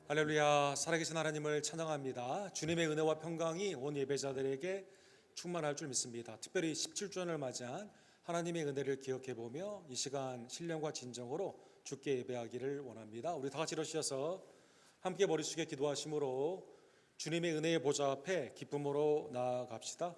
할렐루야. 살아계신 하나님을 찬양합니다. 주님의 은혜와 평강이 온 예배자들에게 충만할 줄 믿습니다. 특별히 17주년을 맞이한 하나님의 은혜를 기억해보며 이 시간 신령과 진정으로 주께 예배하기를 원합니다. 우리 다 같이 일어서셔서 함께 머리 숙여 기도하심으로 주님의 은혜의 보좌 앞에 기쁨으로 나아갑시다.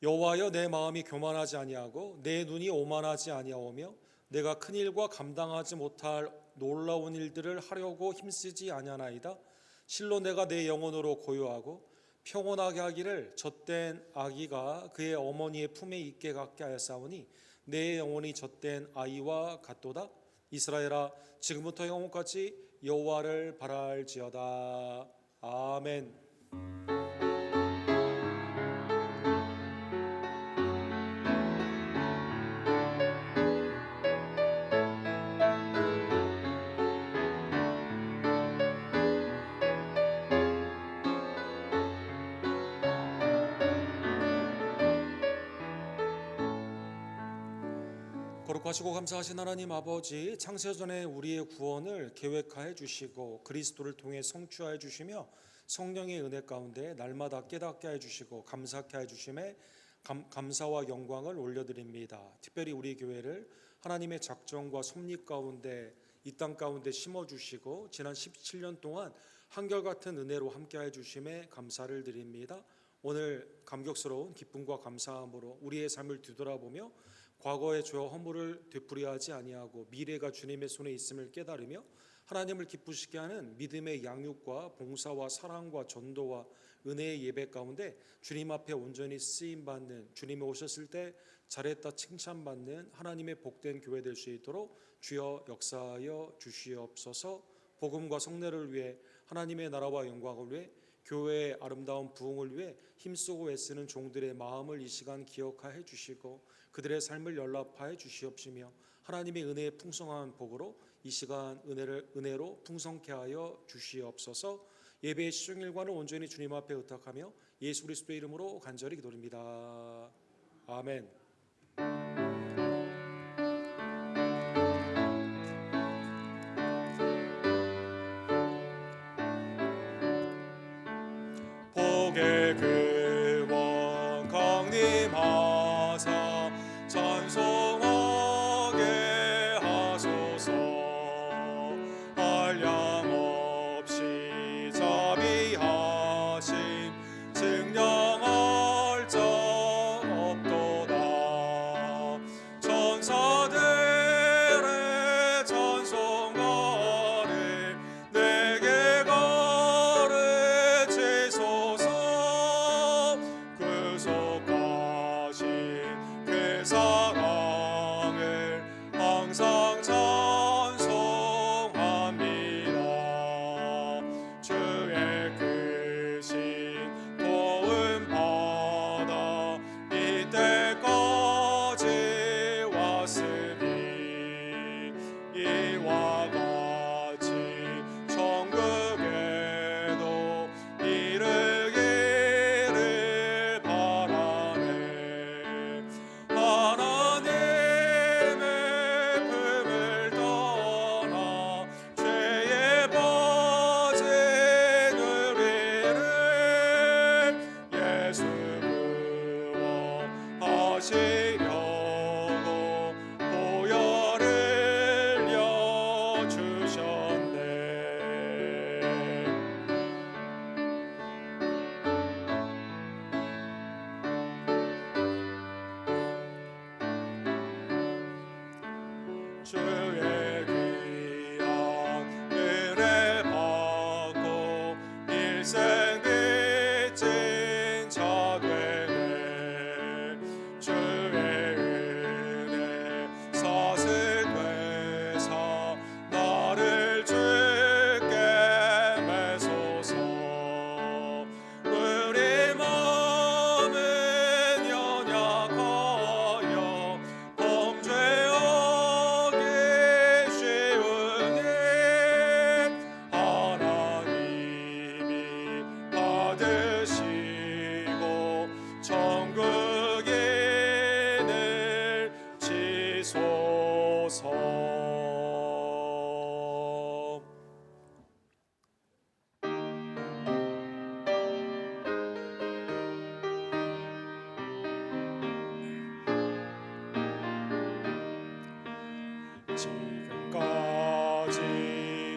여호와여, 내 마음이 교만하지 아니하고 내 눈이 오만하지 아니하오며 내가 큰 일과 감당하지 못할 놀라운 일들을 하려고 힘쓰지 아니하나이다. 실로 내가 내 영혼으로 고요하고 평온하게 하기를 젖된 아기가 그의 어머니의 품에 있게 갖게 하였사오니 내 영혼이 젖된 아이와 같도다. 이스라엘아, 지금부터 영원까지 여호와를 바랄지어다. 아멘. 거룩하시고 감사하신 하나님 아버지, 창세전에 우리의 구원을 계획하여 주시고 그리스도를 통해 성취하여 주시며 성령의 은혜 가운데 날마다 깨닫게 해 주시고 감사케 해 주심에 감사와 영광을 올려드립니다. 특별히 우리 교회를 하나님의 작정과 섭리 가운데 이 땅 가운데 심어주시고 지난 17년 동안 한결같은 은혜로 함께해 주심에 감사를 드립니다. 오늘 감격스러운 기쁨과 감사함으로 우리의 삶을 뒤돌아보며 과거의 죄와 허물을 되풀이하지 아니하고 미래가 주님의 손에 있음을 깨달으며 하나님을 기쁘시게 하는 믿음의 양육과 봉사와 사랑과 전도와 은혜의 예배 가운데 주님 앞에 온전히 쓰임받는, 주님이 오셨을 때 잘했다 칭찬받는 하나님의 복된 교회 될 수 있도록 주여 역사하여 주시옵소서. 복음과 성례를 위해, 하나님의 나라와 영광을 위해, 교회의 아름다운 부흥을 위해 힘쓰고 애쓰는 종들의 마음을 이 시간 기억하여 주시고 그들의 삶을 연락하여 주시옵시며 하나님의 은혜의 풍성한 복으로 이 시간 은혜로 풍성케 하여 주시옵소서. 예배의 시종일과는 온전히 주님 앞에 의탁하며 예수 그리스도의 이름으로 간절히 기도드립니다. 아멘. 복의 근원 강림하사 찬송하게 하소서. 한량 없이 자비하심 증량할 자 없도다. 천사들의 찬송가를 내게 가르치소서.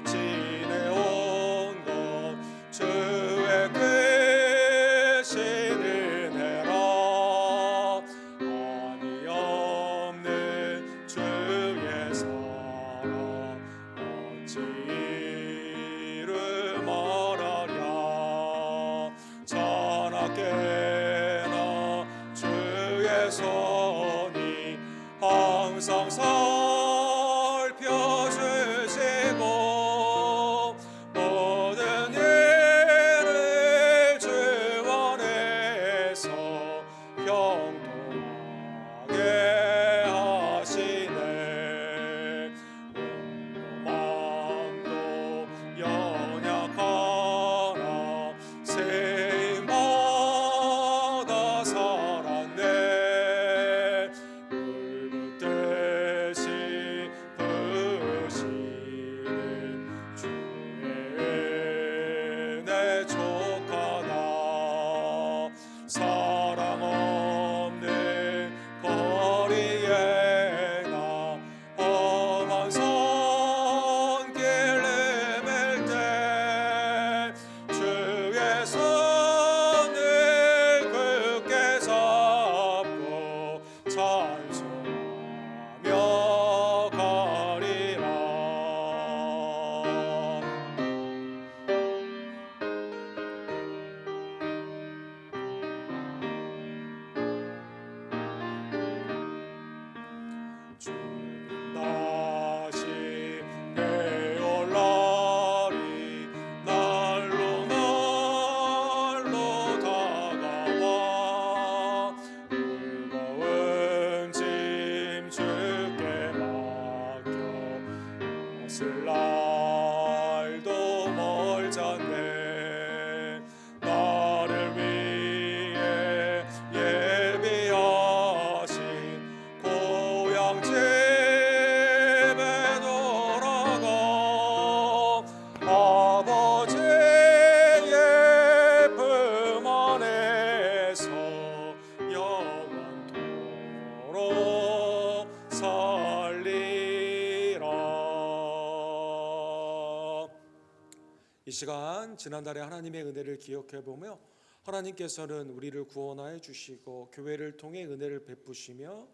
지내온 것 주의 크신 은혜라 한이 없는 주의 사랑 어찌 이루 말하랴 자나깨나 주의 손이 항상 살펴주시고 모든 일을 주 안에서 형통하게 하시네 마음도 연약하나 세임받아 살았네 물붓듯이 부으시는 주의 은혜 족하다 사랑 없는 거리에 나 험한 산길 헤맬 때 주의 손을 굳게 잡고 찬송하며 가리라 주님 다시 배올 날이 날로 날로 다가와 무거운 짐 주께 맡겨 벗을 날도 멀잖네 나를 위해 예비하신 고향 집에 돌아가 아버지의 품 안에서 영원토록 살리라. 이 시간 지난달에 하나님의 은혜를 기억해 보며 하나님께서는 우리를 구원하여 주시고 교회를 통해 은혜를 베푸시며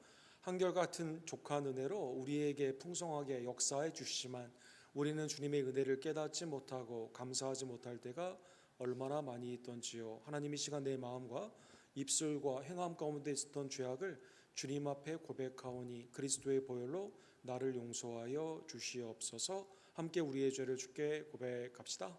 한결같은 족한 은혜로 우리에게 풍성하게 역사해 주시지만 우리는 주님의 은혜를 깨닫지 못하고 감사하지 못할 때가 얼마나 많이 있던지요. 하나님 이 시간 내 마음과 입술과 행함 가운데 있었던 죄악을 주님 앞에 고백하오니 그리스도의 보혈로 나를 용서하여 주시옵소서. 함께 우리의 죄를 주께 고백합시다.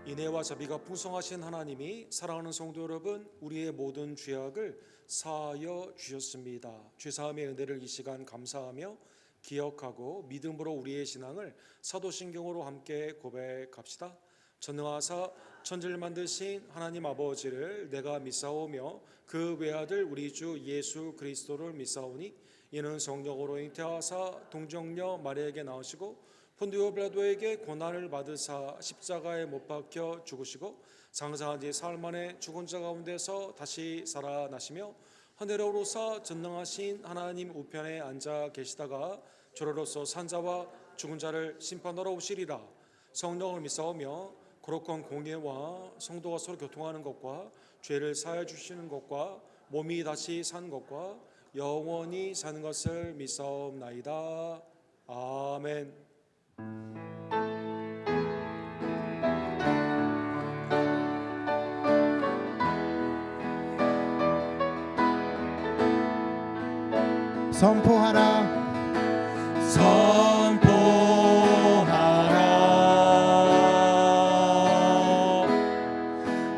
인애와 자비가 풍성하신 하나님이 사랑하는 성도 여러분, 우리의 모든 죄악을 사하여 주셨습니다. 죄사함의 은혜를 이 시간 감사하며 기억하고 믿음으로 우리의 신앙을 사도신경으로 함께 고백합시다. 전능하사 천지를 만드신 하나님 아버지를 내가 믿사오며 그 외아들 우리 주 예수 그리스도를 믿사오니 이는 성령으로 잉태하사 동정녀 마리아에게 나오시고 본디오 빌라도에게 고난을 받으사 십자가에 못 박혀 죽으시고 장사한 지 사흘 만에 죽은 자 가운데서 다시 살아나시며 하늘에 오르사 전능하신 하나님 우편에 앉아 계시다가 저로로서 산자와 죽은 자를 심판하러 오시리라. 성령을 믿사오며 거룩한 공예와 성도가 서로 교통하는 것과 죄를 사하여 주시는 것과 몸이 다시 산 것과 영원히 사는 것을 믿사옵나이다. 아멘. 선포하라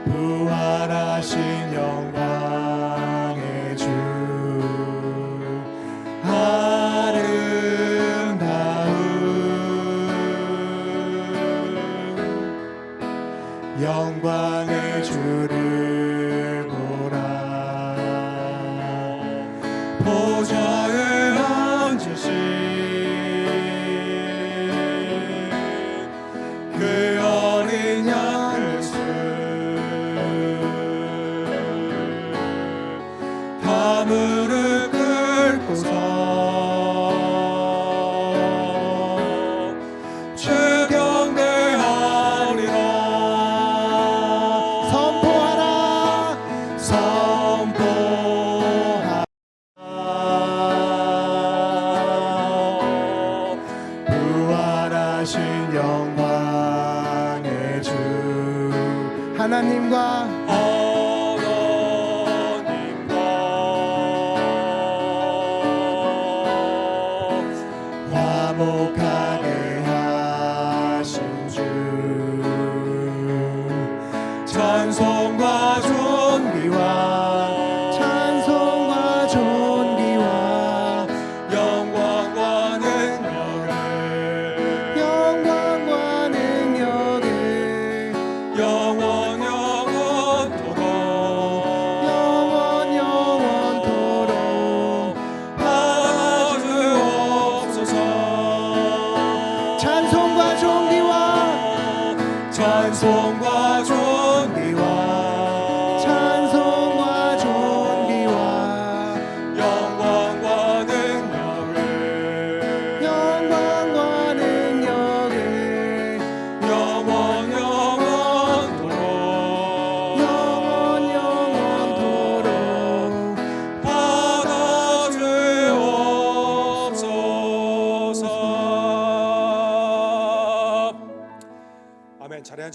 부활하신 영광의 주 아름다운 영광의 주를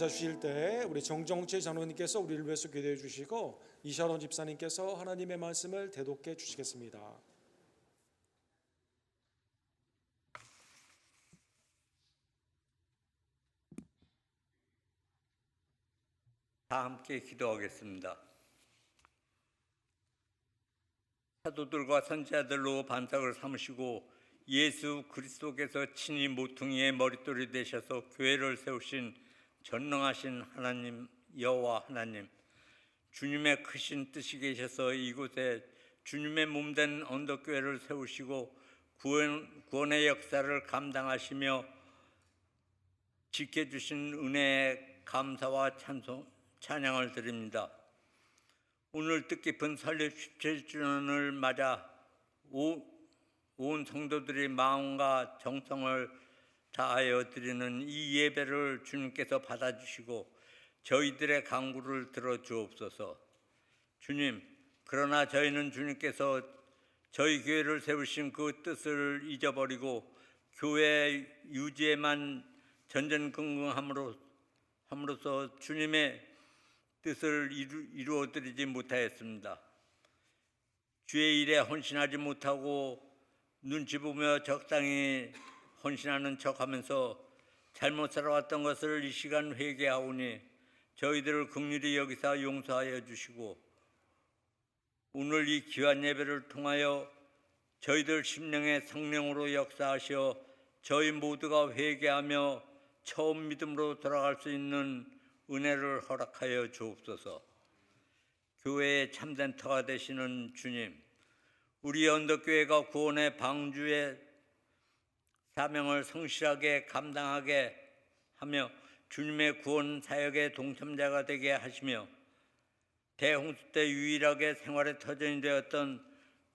주실 때 우리 정정채 장로님께서 우리를 위해서 기도해 주시고 이샤론 집사님께서 하나님의 말씀을 대독해 주시겠습니다. 다 함께 기도하겠습니다. 사도들과 선지자들로 반석을 삼으시고 예수 그리스도께서 친히 모퉁이의 머릿돌이 되셔서 교회를 세우신 전능하신 하나님 여호와 하나님, 주님의 크신 뜻이 계셔서 이곳에 주님의 몸된 언덕교회를 세우시고 구원의 역사를 감당하시며 지켜주신 은혜에 감사와 찬양을 드립니다. 오늘 뜻깊은 설립 17주년을 맞아 온 성도들이 마음과 정성을 다하여 드리는 이 예배를 주님께서 받아주시고 저희들의 간구를 들어주옵소서. 주님, 그러나 저희는 주님께서 저희 교회를 세우신 그 뜻을 잊어버리고 교회 유지에만 전전긍긍함으로써 주님의 뜻을 이루어드리지 못하였습니다. 주의 일에 헌신하지 못하고 눈치 보며 적당히 헌신하는 척하면서 잘못 살아왔던 것을 이 시간 회개하오니 저희들을 긍휼히 여기사 용서하여 주시고 오늘 이 귀한 예배를 통하여 저희들 심령의 성령으로 역사하시어 저희 모두가 회개하며 처음 믿음으로 돌아갈 수 있는 은혜를 허락하여 주옵소서. 교회의 참된 터가 되시는 주님, 우리 언덕교회가 구원의 방주의 사명을 성실하게 감당하게 하며 주님의 구원 사역의 동참자가 되게 하시며 대홍수 때 유일하게 생활의 터전이 되었던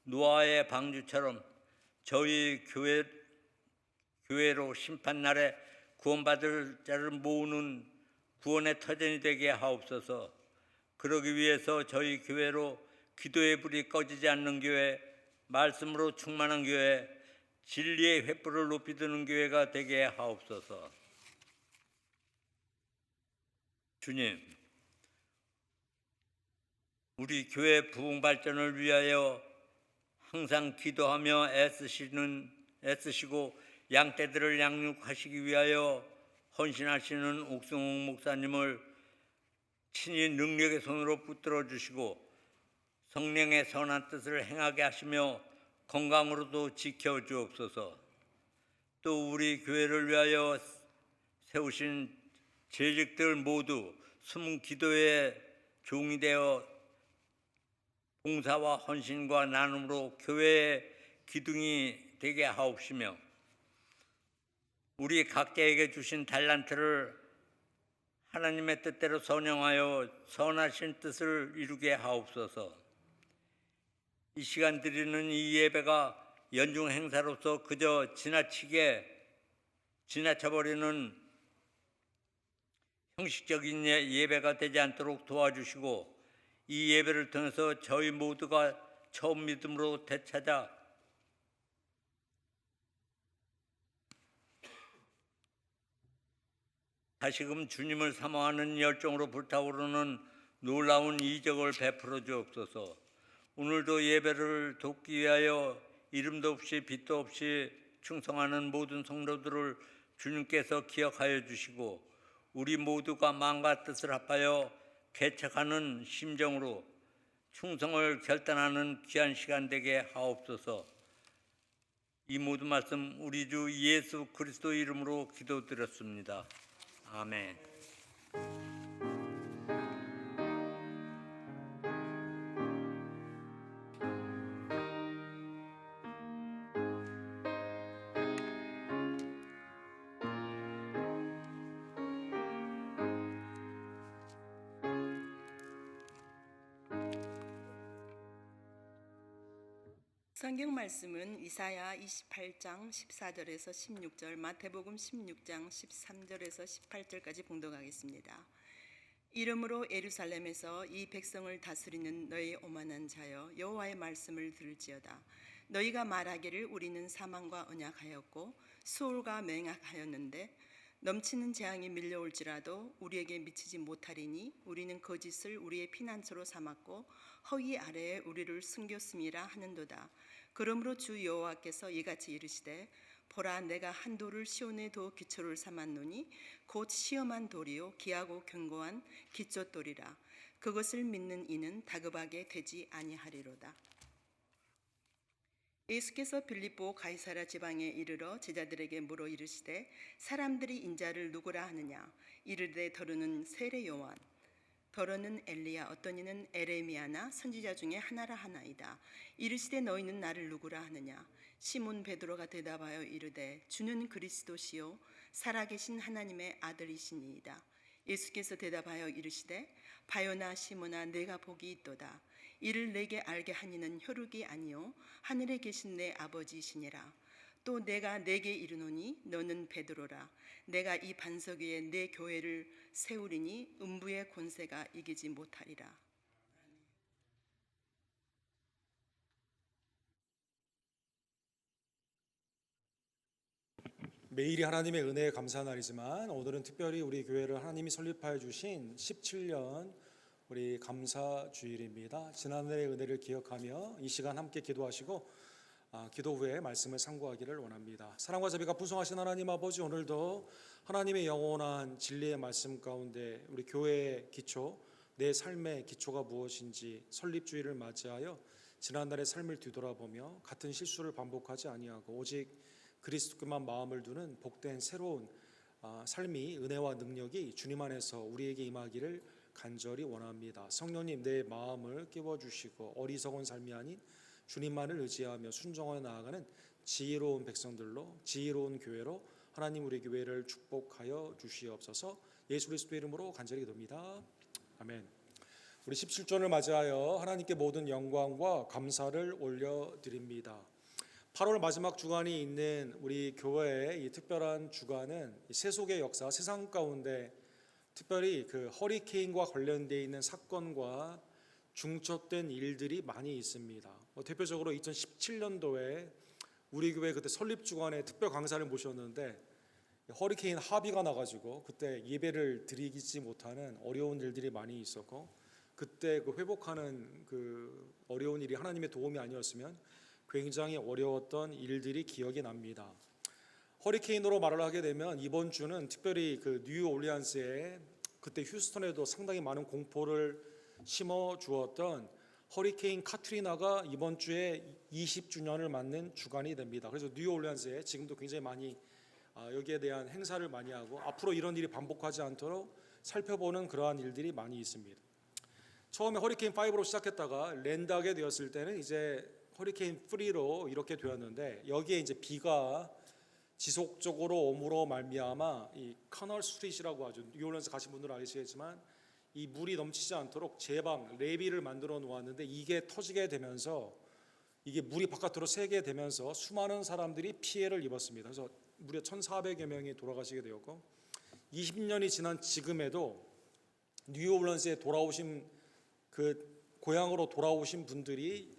노아의 방주처럼 저희 교회로 심판날에 구원받을 자를 모으는 구원의 터전이 되게 하옵소서. 그러기 위해서 저희 교회로 기도의 불이 꺼지지 않는 교회, 말씀으로 충만한 교회, 진리의 횃불을 높이 드는 교회가 되게 하옵소서. 주님, 우리 교회 부흥 발전을 위하여 항상 기도하며 애쓰시고 양떼들을 양육하시기 위하여 헌신하시는 옥승욱 목사님을 친히 능력의 손으로 붙들어 주시고 성령의 선한 뜻을 행하게 하시며 건강으로도 지켜 주옵소서. 또 우리 교회를 위하여 세우신 재직들 모두 숨은 기도의 종이 되어 봉사와 헌신과 나눔으로 교회의 기둥이 되게 하옵시며 우리 각자에게 주신 달란트를 하나님의 뜻대로 선용하여 선하신 뜻을 이루게 하옵소서. 이 시간 드리는 이 예배가 연중 행사로서 그저 지나쳐버리는 형식적인 예배가 되지 않도록 도와주시고 이 예배를 통해서 저희 모두가 처음 믿음으로 되찾아 다시금 주님을 사모하는 열정으로 불타오르는 놀라운 이적을 베풀어 주옵소서. 오늘도 예배를 돕기 위하여 이름도 없이 빛도 없이 충성하는 모든 성도들을 주님께서 기억하여 주시고 우리 모두가 마음과 뜻을 합하여 개척하는 심정으로 충성을 결단하는 귀한 시간 되게 하옵소서. 이 모든 말씀 우리 주 예수 그리스도 이름으로 기도드렸습니다. 아멘. 성경 말씀은 이사야 28장 14절에서 16절, 마태복음 16장 13절에서 18절까지 봉독하겠습니다. 이러므로 예루살렘에서 이 백성을 다스리는 너희 오만한 자여 여호와의 말씀을 들을지어다. 너희가 말하기를 우리는 사망과 언약하였고 수월과 맹약하였는데 넘치는 재앙이 밀려올지라도 우리에게 미치지 못하리니 우리는 거짓을 우리의 피난처로 삼았고 허위 아래에 우리를 숨겼음이라 하는도다. 그러므로 주 여호와께서 이같이 이르시되 보라 내가 한 돌을 시온에 더 기초를 삼았노니 곧 시험한 돌이요 기하고 견고한 기초돌이라. 그것을 믿는 이는 다급하게 되지 아니하리로다. 예수께서 빌립보 가이사랴 지방에 이르러 제자들에게 물어 이르시되 사람들이 인자를 누구라 하느냐. 이르되 더러는 세례 요한, 더러는 엘리야, 어떤 이는 에레미야나 선지자 중에 하나라 하나이다. 이르시되 너희는 나를 누구라 하느냐. 시몬 베드로가 대답하여 이르되 주는 그리스도시요 살아계신 하나님의 아들이시니이다. 예수께서 대답하여 이르시되 바요나 시몬아 내가 복이 있도다. 이를 내게 알게 하니는 혈육이 아니요 하늘에 계신 내 아버지시니라. 또 내가 내게 이르노니 너는 베드로라. 내가 이 반석 위에 내 교회를 세우리니 음부의 권세가 이기지 못하리라. 매일이 하나님의 은혜에 감사한 날이지만 오늘은 특별히 우리 교회를 하나님이 설립하여 주신 17년 우리 감사 주일입니다. 지난해의 은혜를 기억하며 이 시간 함께 기도하시고 기도 후에 말씀을 상고하기를 원합니다. 사랑과 자비가 풍성하신 하나님 아버지, 오늘도 하나님의 영원한 진리의 말씀 가운데 우리 교회의 기초, 내 삶의 기초가 무엇인지 설립주일을 맞이하여 지난날의 삶을 뒤돌아보며 같은 실수를 반복하지 아니하고 오직 그리스도께만 마음을 두는 복된 새로운 삶이, 은혜와 능력이 주님 안에서 우리에게 임하기를 간절히 원합니다. 성령님, 내 마음을 깨워주시고 어리석은 삶이 아닌 주님만을 의지하며 순종하여 나아가는 지혜로운 백성들로, 지혜로운 교회로 하나님 우리 교회를 축복하여 주시옵소서. 예수 그리스도의 이름으로 간절히 기도합니다. 아멘. 우리 17주년을 맞이하여 하나님께 모든 영광과 감사를 올려드립니다. 8월 마지막 주간이 있는 우리 교회의 이 특별한 주간은 세속의 역사, 세상 가운데 특별히 그 허리케인과 관련되어 있는 사건과 중첩된 일들이 많이 있습니다. 대표적으로 2017년도에 우리 교회 그때 설립 주간에 특별 강사를 모셨는데 허리케인 하비가 나가지고 그때 예배를 드리지 못하는 어려운 일들이 많이 있었고, 그때 그 회복하는 그 어려운 일이 하나님의 도움이 아니었으면 굉장히 어려웠던 일들이 기억이 납니다. 허리케인으로 말을 하게 되면 이번 주는 특별히 그 뉴올리언스에, 그때 휴스턴에도 상당히 많은 공포를 심어 주었던 허리케인 카트리나가 이번 주에 20주년을 맞는 주간이 됩니다. 그래서 뉴올리언스에 지금도 굉장히 많이 여기에 대한 행사를 많이 하고 앞으로 이런 일이 반복하지 않도록 살펴보는 그러한 일들이 많이 있습니다. 처음에 허리케인 5로 시작했다가 랜드하게 되었을 때는 이제 허리케인 3로 이렇게 되었는데, 여기에 이제 비가 지속적으로 옴으로 말미암아 이 커널 스트리트라고 하죠. 뉴올리언스 가신 분들은 아시겠지만 이 물이 넘치지 않도록 제방 레비를 만들어 놓았는데 이게 터지게 되면서 이게 물이 바깥으로 새게 되면서 수많은 사람들이 피해를 입었습니다. 그래서 무려 1,400여 명이 돌아가시게 되었고, 20년이 지난 지금에도 뉴올리언스에 돌아오신 그 고향으로 돌아오신 분들이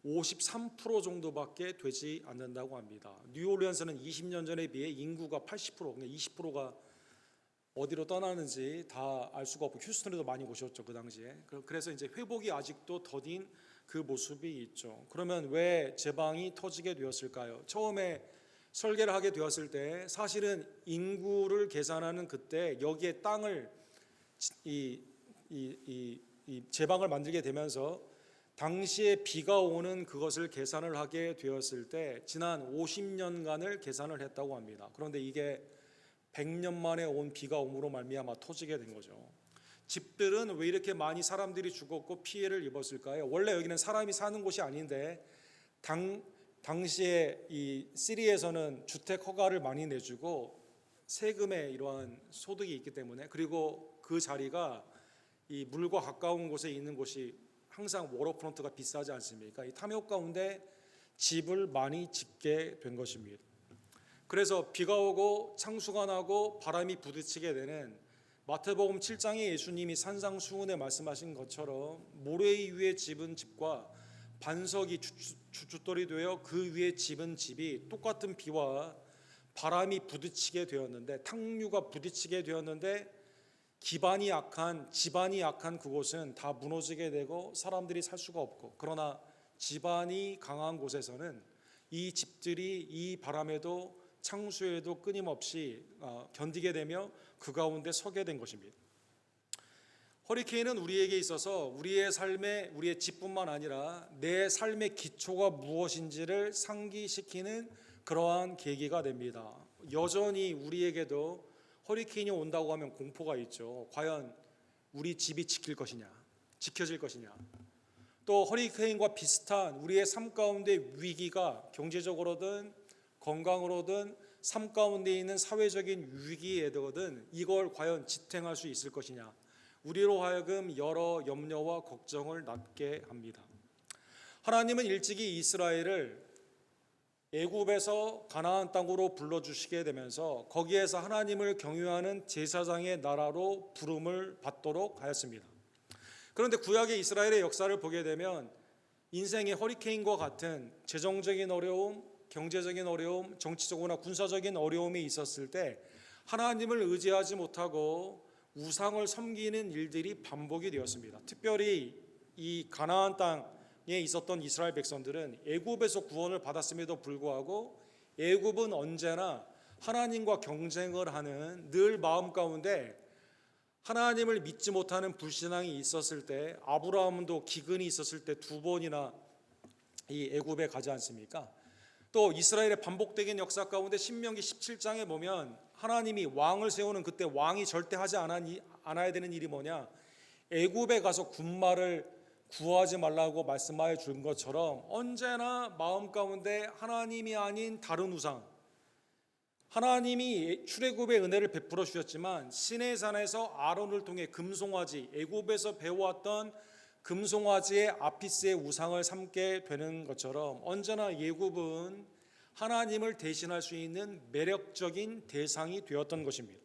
53% 정도밖에 되지 않는다고 합니다. 뉴올리언스는 20년 전에 비해 인구가 80%, 그러니까 20%가 어디로 떠나는지 다 알 수가 없고, 휴스턴에도 많이 오셨죠 그 당시에. 그래서 이제 회복이 아직도 더딘 그 모습이 있죠. 그러면 왜 제방이 터지게 되었을까요? 처음에 설계를 하게 되었을 때 사실은 인구를 계산하는 그때 여기에 땅을 이 제방을 만들게 되면서 당시에 비가 오는 그것을 계산을 하게 되었을 때 지난 50년간을 계산을 했다고 합니다. 그런데 이게 100년 만에 온 비가 오므로 말미암아 터지게 된 거죠. 집들은 왜 이렇게 많이 사람들이 죽었고 피해를 입었을까요? 원래 여기는 사람이 사는 곳이 아닌데 당시에 이 시리에서는 주택 허가를 많이 내주고 세금에 이러한 소득이 있기 때문에, 그리고 그 자리가 이 물과 가까운 곳에 있는 곳이 항상 워터프론트가 비싸지 않습니까? 이 탐욕 가운데 집을 많이 짓게 된 것입니다. 그래서 비가 오고 창수가 나고 바람이 부딪히게 되는 마태복음 7장에 예수님이 산상수훈에 말씀하신 것처럼 모래 위에 집은 집과 반석이 주춧돌이 되어 그 위에 집은 집이 똑같은 비와 바람이 부딪히게 되었는데, 탕류가 부딪히게 되었는데 집안이 약한 그곳은 다 무너지게 되고 사람들이 살 수가 없고, 그러나 집안이 강한 곳에서는 이 집들이 이 바람에도 창수에도 끊임없이 견디게 되며 그 가운데 서게 된 것입니다. 허리케인은 우리에게 있어서 우리의 삶에, 우리의 집뿐만 아니라 내 삶의 기초가 무엇인지를 상기시키는 그러한 계기가 됩니다. 여전히 우리에게도 허리케인이 온다고 하면 공포가 있죠. 과연 우리 집이 지켜질 것이냐. 또 허리케인과 비슷한 우리의 삶 가운데 위기가 경제적으로든 건강으로든 삶 가운데 있는 사회적인 위기에든 이걸 과연 지탱할 수 있을 것이냐. 우리로 하여금 여러 염려와 걱정을 낳게 합니다. 하나님은 일찍이 이스라엘을 애굽에서 가나안 땅으로 불러주시게 되면서 거기에서 하나님을 경유하는 제사장의 나라로 부름을 받도록 하였습니다. 그런데 구약의 이스라엘의 역사를 보게 되면 인생의 허리케인과 같은 재정적인 어려움, 경제적인 어려움, 정치적이나 군사적인 어려움이 있었을 때 하나님을 의지하지 못하고 우상을 섬기는 일들이 반복이 되었습니다. 특별히 이 가나안 땅에 있었던 이스라엘 백성들은 애굽에서 구원을 받았음에도 불구하고 애굽은 언제나 하나님과 경쟁을 하는 늘 마음 가운데 하나님을 믿지 못하는 불신앙이 있었을 때, 아브라함도 기근이 있었을 때 2번이나 이 애굽에 가지 않습니까? 또 이스라엘의 반복적인 역사 가운데 신명기 17장에 보면 하나님이 왕을 세우는 그때 왕이 절대 하지 않아야 되는 일이 뭐냐? 애굽에 가서 군마를 구하지 말라고 말씀하여 준 것처럼 언제나 마음 가운데 하나님이 아닌 다른 우상, 하나님이 출애굽의 은혜를 베풀어 주셨지만 시내산에서 아론을 통해 금송아지, 애굽에서 배워왔던 금송아지의 아피스의 우상을 삼게 되는 것처럼 언제나 애굽은 하나님을 대신할 수 있는 매력적인 대상이 되었던 것입니다.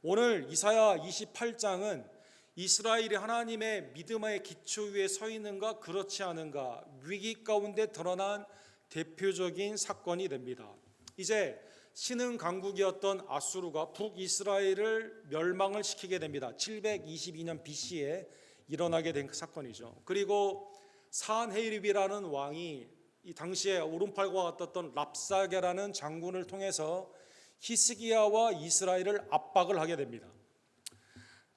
오늘 이사야 28장은 이스라엘이 하나님의 믿음의 기초 위에 서 있는가 그렇지 않은가 위기 가운데 드러난 대표적인 사건이 됩니다. 이제 신흥 강국이었던 아수르가 북이스라엘을 멸망을 시키게 됩니다. 722년 BC에 일어나게 된 사건이죠. 그리고 산헤립이라는 왕이 이 당시에 오른팔과 같았던 랍사게라는 장군을 통해서 히스기야와 이스라엘을 압박을 하게 됩니다.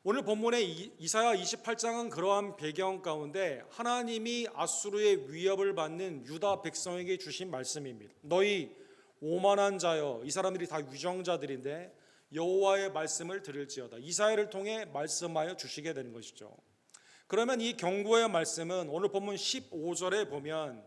오늘 본문의 이사야 28장은 그러한 배경 가운데 하나님이 아수르의 위협을 받는 유다 백성에게 주신 말씀입니다. 너희 오만한 자여, 이 사람들이 다 위정자들인데 여호와의 말씀을 들을지어다. 이사야를 통해 말씀하여 주시게 되는 것이죠. 그러면 이 경고의 말씀은 오늘 본문 15절에 보면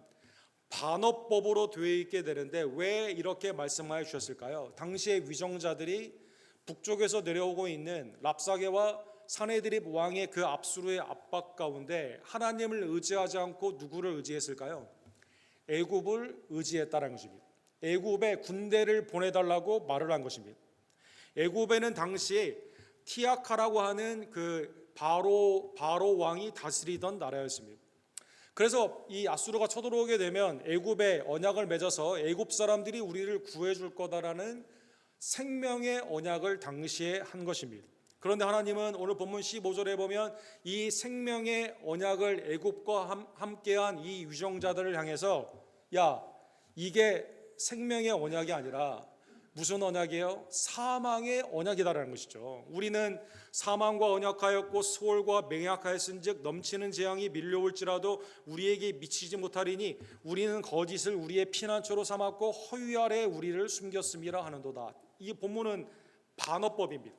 반어법으로 되어 있게 되는데 왜 이렇게 말씀하여 주셨을까요? 당시의 위정자들이 북쪽에서 내려오고 있는 랍사게와 사네드립 왕의 그 압수르의 압박 가운데 하나님을 의지하지 않고 누구를 의지했을까요? 애굽을 의지했다는 것입니다. 애굽에 군대를 보내달라고 말을 한 것입니다. 애굽에는 당시 티아카라고 하는 그 바로 왕이 다스리던 나라였습니다. 그래서 이 아수르가 쳐들어오게 되면 애굽에 언약을 맺어서 애굽 사람들이 우리를 구해줄 거다라는 생명의 언약을 당시에 한 것입니다. 그런데 하나님은 오늘 본문 15절에 보면 이 생명의 언약을 애굽과 함께한 이 위정자들을 향해서 야, 이게 생명의 언약이 아니라 무슨 언약이에요? 사망의 언약이다라는 것이죠. 우리는 사망과 언약하였고 수월과 맹약하였은즉 넘치는 재앙이 밀려올지라도 우리에게 미치지 못하리니 우리는 거짓을 우리의 피난처로 삼았고 허위 아래 우리를 숨겼음이라 하는도다. 이 본문은 반어법입니다.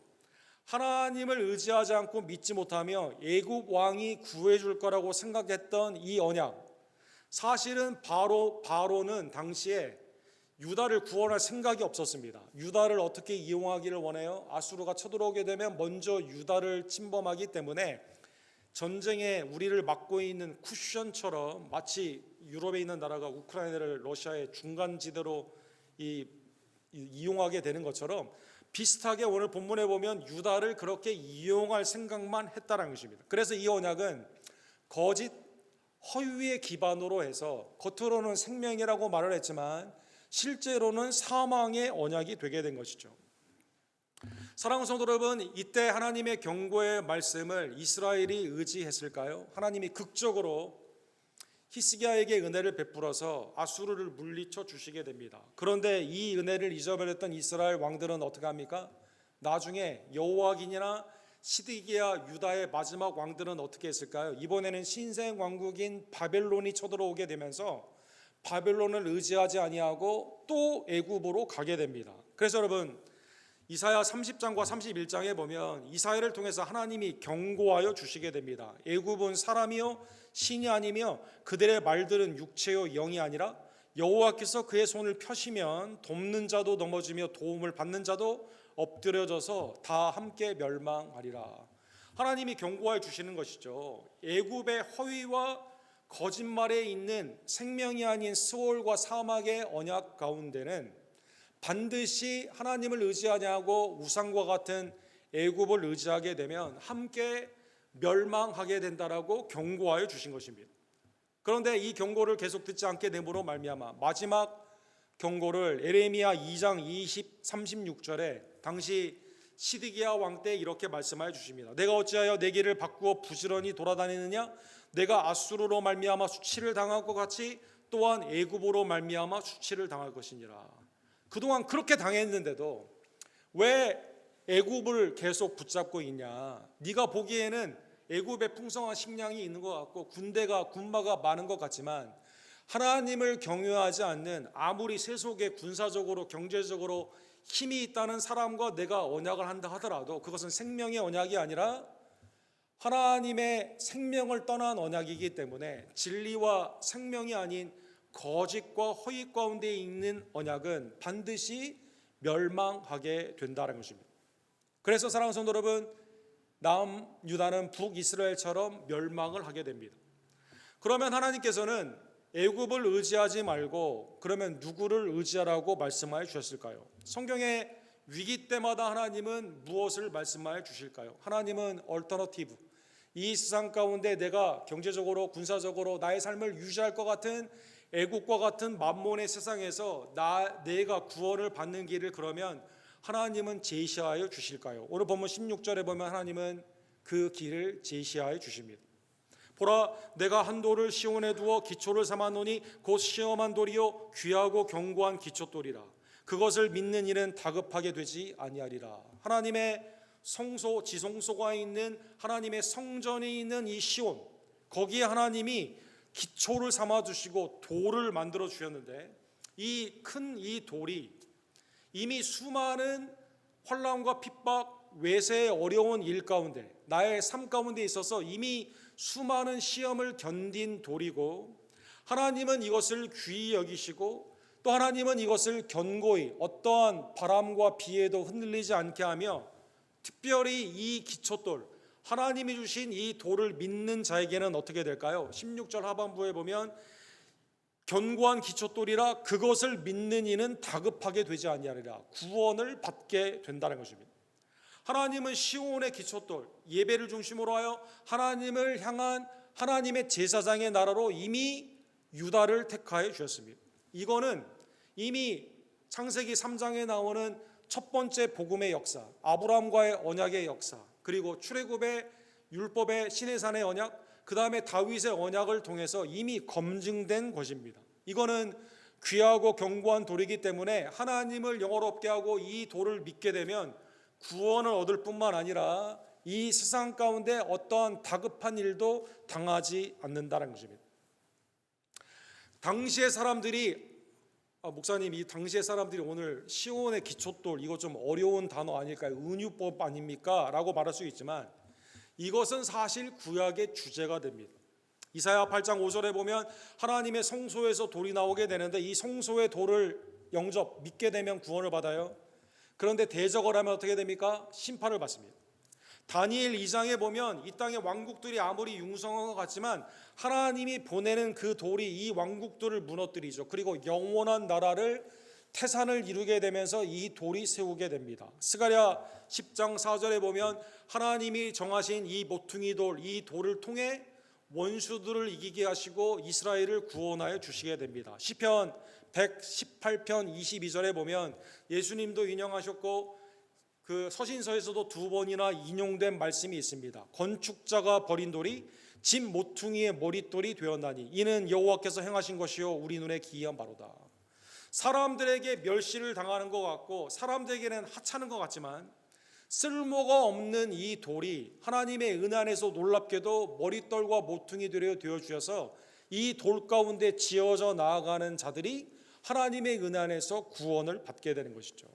하나님을 의지하지 않고 믿지 못하며 애굽 왕이 구해줄 거라고 생각했던 이 언약, 사실은 바로는 당시에 유다를 구원할 생각이 없었습니다. 유다를 어떻게 이용하기를 원해요? 아수르가 쳐들어오게 되면 먼저 유다를 침범하기 때문에 전쟁에 우리를 막고 있는 쿠션처럼 마치 유럽에 있는 나라가 우크라이나를 러시아의 중간지대로 이용하게 되는 것처럼 비슷하게 오늘 본문에 보면 유다를 그렇게 이용할 생각만 했다는 것입니다. 그래서 이 언약은 거짓 허위의 기반으로 해서 겉으로는 생명이라고 말을 했지만 실제로는 사망의 언약이 되게 된 것이죠. 사랑하는 성도 여러분, 이때 하나님의 경고의 말씀을 이스라엘이 의지했을까요? 하나님이 극적으로 히스기야에게 은혜를 베풀어서 아수르를 물리쳐 주시게 됩니다. 그런데 이 은혜를 잊어버렸던 이스라엘 왕들은 어떻게 합니까? 나중에 여호와긴이나 시드기야 유다의 마지막 왕들은 어떻게 했을까요? 이번에는 신생 왕국인 바벨론이 쳐들어오게 되면서 바벨론을 의지하지 아니하고 또 애굽으로 가게 됩니다. 그래서 여러분, 이사야 30장과 31장에 보면 이사야를 통해서 하나님이 경고하여 주시게 됩니다. 애굽은 사람이요 신이 아니며 그들의 말들은 육체요 영이 아니라 여호와께서 그의 손을 펴시면 돕는 자도 넘어지며 도움을 받는 자도 엎드려져서 다 함께 멸망하리라. 하나님이 경고해 주시는 것이죠. 애굽의 허위와 거짓말에 있는 생명이 아닌 스올과 사막의 언약 가운데는 반드시 하나님을 의지하지 않고 우상과 같은 애굽을 의지하게 되면 함께 멸망하게 된다라고 경고하여 주신 것입니다. 그런데 이 경고를 계속 듣지 않게 됨으로 말미암아 마지막 경고를 에레미야 2장 36절에 당시 시드기야 왕 때 이렇게 말씀하여 주십니다. 내가 어찌하여 내 길을 바꾸어 부지런히 돌아다니느냐? 내가 아수르로 말미암아 수치를 당할 것 같이 또한 애굽으로 말미암아 수치를 당할 것이니라. 그동안 그렇게 당했는데도 왜 애굽을 계속 붙잡고 있냐? 네가 보기에는 애굽에 풍성한 식량이 있는 것 같고 군마가 많은 것 같지만 하나님을 경외하지 않는 아무리 세속에 군사적으로 경제적으로 힘이 있다는 사람과 내가 언약을 한다 하더라도 그것은 생명의 언약이 아니라 하나님의 생명을 떠난 언약이기 때문에 진리와 생명이 아닌 거짓과 허위 가운데 있는 언약은 반드시 멸망하게 된다는 것입니다. 그래서 사랑하는 성도 여러분, 남유다는 북이스라엘처럼 멸망을 하게 됩니다. 그러면 하나님께서는 애굽을 의지하지 말고 그러면 누구를 의지하라고 말씀하여 주셨을까요? 성경의 위기 때마다 하나님은 무엇을 말씀하여 주실까요? 하나님은 얼터너티브, 이 세상 가운데 내가 경제적으로 군사적으로 나의 삶을 유지할 것 같은 애국과 같은 만몬의 세상에서 내가 구원을 받는 길을 그러면 하나님은 제시하여 주실까요? 오늘 본문 16절에 보면 하나님은 그 길을 제시하여 주십니다. 보라, 내가 한 돌을 시온에 두어 기초를 삼아 놓으니 곧 시험한 돌이요 귀하고 견고한 기초돌이라. 그것을 믿는 이는 다급하게 되지 아니하리라. 하나님의 성소, 지성소가 있는 하나님의 성전이 있는 이 시온, 거기에 하나님이 기초를 삼아 주시고 돌을 만들어 주셨는데 이 큰 이 돌이 이미 수많은 환난과 핍박, 외세의 어려운 일 가운데 나의 삶 가운데 있어서 이미 수많은 시험을 견딘 돌이고 하나님은 이것을 귀히 여기시고 또 하나님은 이것을 견고히 어떠한 바람과 비에도 흔들리지 않게 하며 특별히 이 기초돌 하나님이 주신 이 돌을 믿는 자에게는 어떻게 될까요? 16절 하반부에 보면 견고한 기초돌이라 그것을 믿는 이는 다급하게 되지 아니하리라. 구원을 받게 된다는 것입니다. 하나님은 시온의 기초돌, 예배를 중심으로 하여 하나님을 향한 하나님의 제사장의 나라로 이미 유다를 택하여 주셨습니다. 이거는 이미 창세기 3장에 나오는 첫 번째 복음의 역사, 아브라함과의 언약의 역사, 그리고 출애굽의 율법의 시내산의 언약, 그 다음에 다윗의 언약을 통해서 이미 검증된 것입니다. 이거는 귀하고 견고한 돌이기 때문에 하나님을 영화롭게 하고 이 돌을 믿게 되면 구원을 얻을 뿐만 아니라 이 세상 가운데 어떠한 다급한 일도 당하지 않는다는 것입니다. 당시의 사람들이 목사님, 이 당시의 사람들이 오늘 시온의 기초돌 이거 좀 어려운 단어 아닐까요? 은유법 아닙니까? 라고 말할 수 있지만 이것은 사실 구약의 주제가 됩니다. 이사야 8장 5절에 보면 하나님의 성소에서 돌이 나오게 되는데 이 성소의 돌을 영접 믿게 되면 구원을 받아요. 그런데 대적을 하면 어떻게 됩니까? 심판을 받습니다. 다니엘 2장에 보면 이 땅의 왕국들이 아무리 융성한 것 같지만 하나님이 보내는 그 돌이 이 왕국들을 무너뜨리죠. 그리고 영원한 나라를 태산을 이루게 되면서 이 돌이 세우게 됩니다. 스가랴 10장 4절에 보면 하나님이 정하신 이 모퉁이 돌, 이 돌을 통해 원수들을 이기게 하시고 이스라엘을 구원하여 주시게 됩니다. 시편 118편 22절에 보면 예수님도 인용하셨고 그 서신서에서도 두 번이나 인용된 말씀이 있습니다. 건축자가 버린 돌이 집 모퉁이의 머릿돌이 되었나니 이는 여호와께서 행하신 것이요 우리 눈에 기이한 바로다. 사람들에게 멸시를 당하는 것 같고 사람들에게는 하찮은 것 같지만 쓸모가 없는 이 돌이 하나님의 은혜 안에서 놀랍게도 머릿돌과 모퉁이 되어 주셔서 이 돌 가운데 지어져 나아가는 자들이 하나님의 은혜 안에서 구원을 받게 되는 것이죠.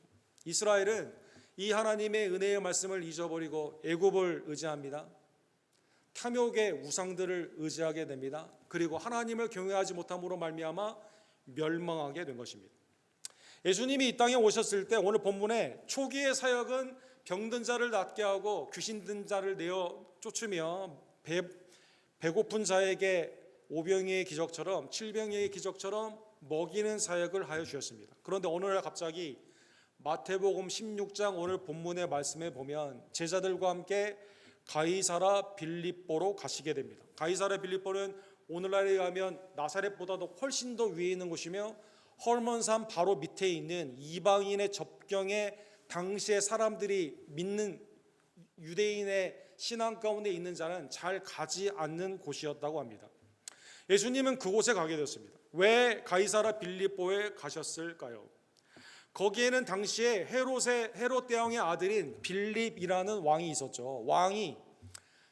이스라엘은 이 하나님의 은혜의 말씀을 잊어버리고 애굽을 의지합니다. 탐욕의 우상들을 의지하게 됩니다. 그리고 하나님을 경외하지 못함으로 말미암아 멸망하게 된 것입니다. 예수님이 이 땅에 오셨을 때 오늘 본문에 초기의 사역은 병든 자를 낫게 하고 귀신 든 자를 내어 쫓으며 배고픈 자에게 오병이의 기적처럼 칠병이의 기적처럼 먹이는 사역을 하여 주셨습니다. 그런데 어느 날 갑자기 마태복음 16장 오늘 본문의 말씀에 보면 제자들과 함께 가이사라 빌립보로 가시게 됩니다. 가이사라 빌립보는 오늘날에 가면 나사렛보다도 훨씬 더 위에 있는 곳이며 헐몬산 바로 밑에 있는 이방인의 접경에 당시에 사람들이 믿는 유대인의 신앙 가운데 있는 자는 잘 가지 않는 곳이었다고 합니다. 예수님은 그곳에 가게 되었습니다. 왜 가이사라 빌립보에 가셨을까요? 거기에는 당시에 헤롯 대왕의 아들인 빌립이라는 왕이 있었죠. 왕이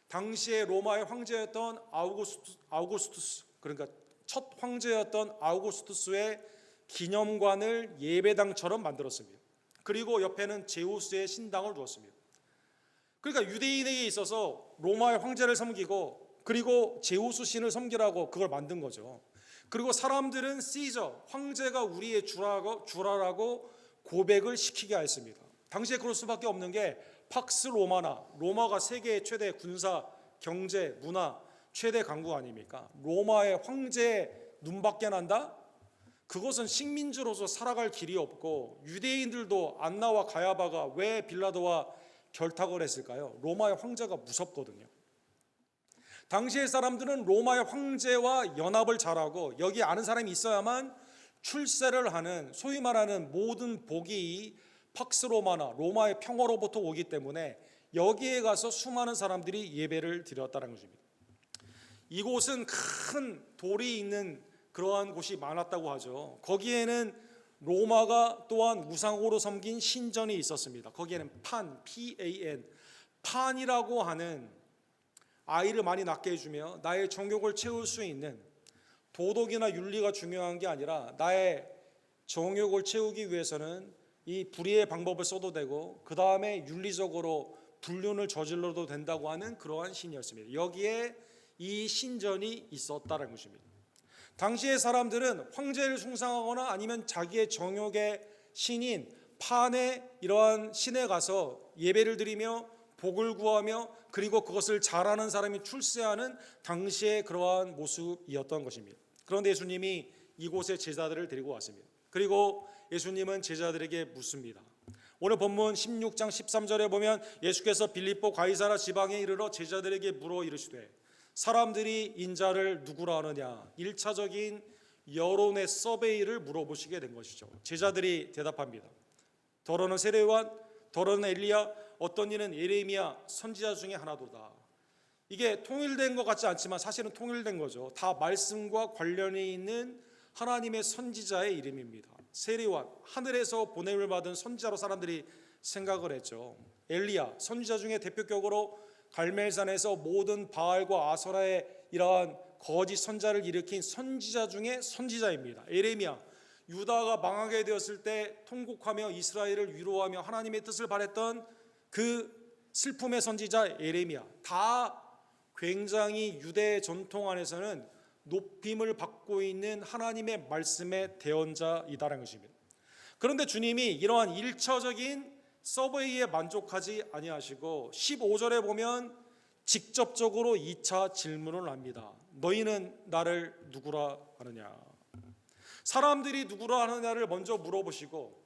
당시에 로마의 황제였던 아우구스투스, 그러니까 첫 황제였던 아우구스투스의 기념관을 예배당처럼 만들었습니다. 그리고 옆에는 제우스의 신당을 두었습니다. 그러니까 유대인에게 있어서 로마의 황제를 섬기고 그리고 제우스 신을 섬기라고 그걸 만든 거죠. 그리고 사람들은 시저, 황제가 우리의 주라라고 고백을 시키게 하였습니다. 당시에 그럴 수밖에 없는 게 팍스 로마나, 로마가 세계의 최대 군사, 경제, 문화 최대 강국 아닙니까? 로마의 황제의 눈밖에 난다? 그것은 식민지로서 살아갈 길이 없고 유대인들도 안나와 가야바가 왜 빌라도와 결탁을 했을까요? 로마의 황제가 무섭거든요. 당시의 사람들은 로마의 황제와 연합을 잘하고 여기 아는 사람이 있어야만 출세를 하는, 소위 말하는 모든 복이 팍스 로마나 로마의 평화로부터 오기 때문에 여기에 가서 수많은 사람들이 예배를 드렸다는 것입니다. 이곳은 큰 돌이 있는 그러한 곳이 많았다고 하죠. 거기에는 로마가 또한 우상으로 섬긴 신전이 있었습니다. 거기에는 PAN, 판이라고 하는 아이를 많이 낳게 해주며 나의 정욕을 채울 수 있는, 도덕이나 윤리가 중요한 게 아니라 나의 정욕을 채우기 위해서는 이 불의의 방법을 써도 되고 그 다음에 윤리적으로 불륜을 저질러도 된다고 하는 그러한 신이었습니다. 여기에 이 신전이 있었다는 것입니다. 당시의 사람들은 황제를 숭상하거나 아니면 자기의 정욕의 신인 판의 이러한 신에 가서 예배를 드리며 복을 구하며 그리고 그것을 잘하는 사람이 출세하는 당시의 그러한 모습이었던 것입니다. 그런데 예수님이 이곳에 제자들을 데리고 왔습니다. 그리고 예수님은 제자들에게 묻습니다. 오늘 본문 16장 13절에 보면 예수께서 빌립보 가이사라 지방에 이르러 제자들에게 물어 이르시되 사람들이 인자를 누구라 하느냐, 1차적인 여론의 서베이를 물어보시게 된 것이죠. 제자들이 대답합니다. 더러는 세례요한, 더러는 엘리야, 어떤 이는 예레미야 선지자 중에 하나도다. 이게 통일된 것 같지 않지만 사실은 통일된 거죠. 다 말씀과 관련이 있는 하나님의 선지자의 이름입니다. 세례요한, 하늘에서 보냄을 받은 선지자로 사람들이 생각을 했죠. 엘리야, 선지자 중에 대표격으로 갈멜산에서 모든 바알과 아세라의 이러한 거짓 선자를 일으킨 선지자 중에 선지자입니다. 예레미야, 유다가 망하게 되었을 때 통곡하며 이스라엘을 위로하며 하나님의 뜻을 바랬던 그 슬픔의 선지자 예레미야, 다 굉장히 유대 전통 안에서는 높임을 받고 있는 하나님의 말씀의 대언자이다라는 것입니다. 그런데 주님이 이러한 일차적인 서베이에 만족하지 아니하시고 15절에 보면 직접적으로 2차 질문을 합니다. 너희는 나를 누구라 하느냐? 사람들이 누구라 하느냐를 먼저 물어보시고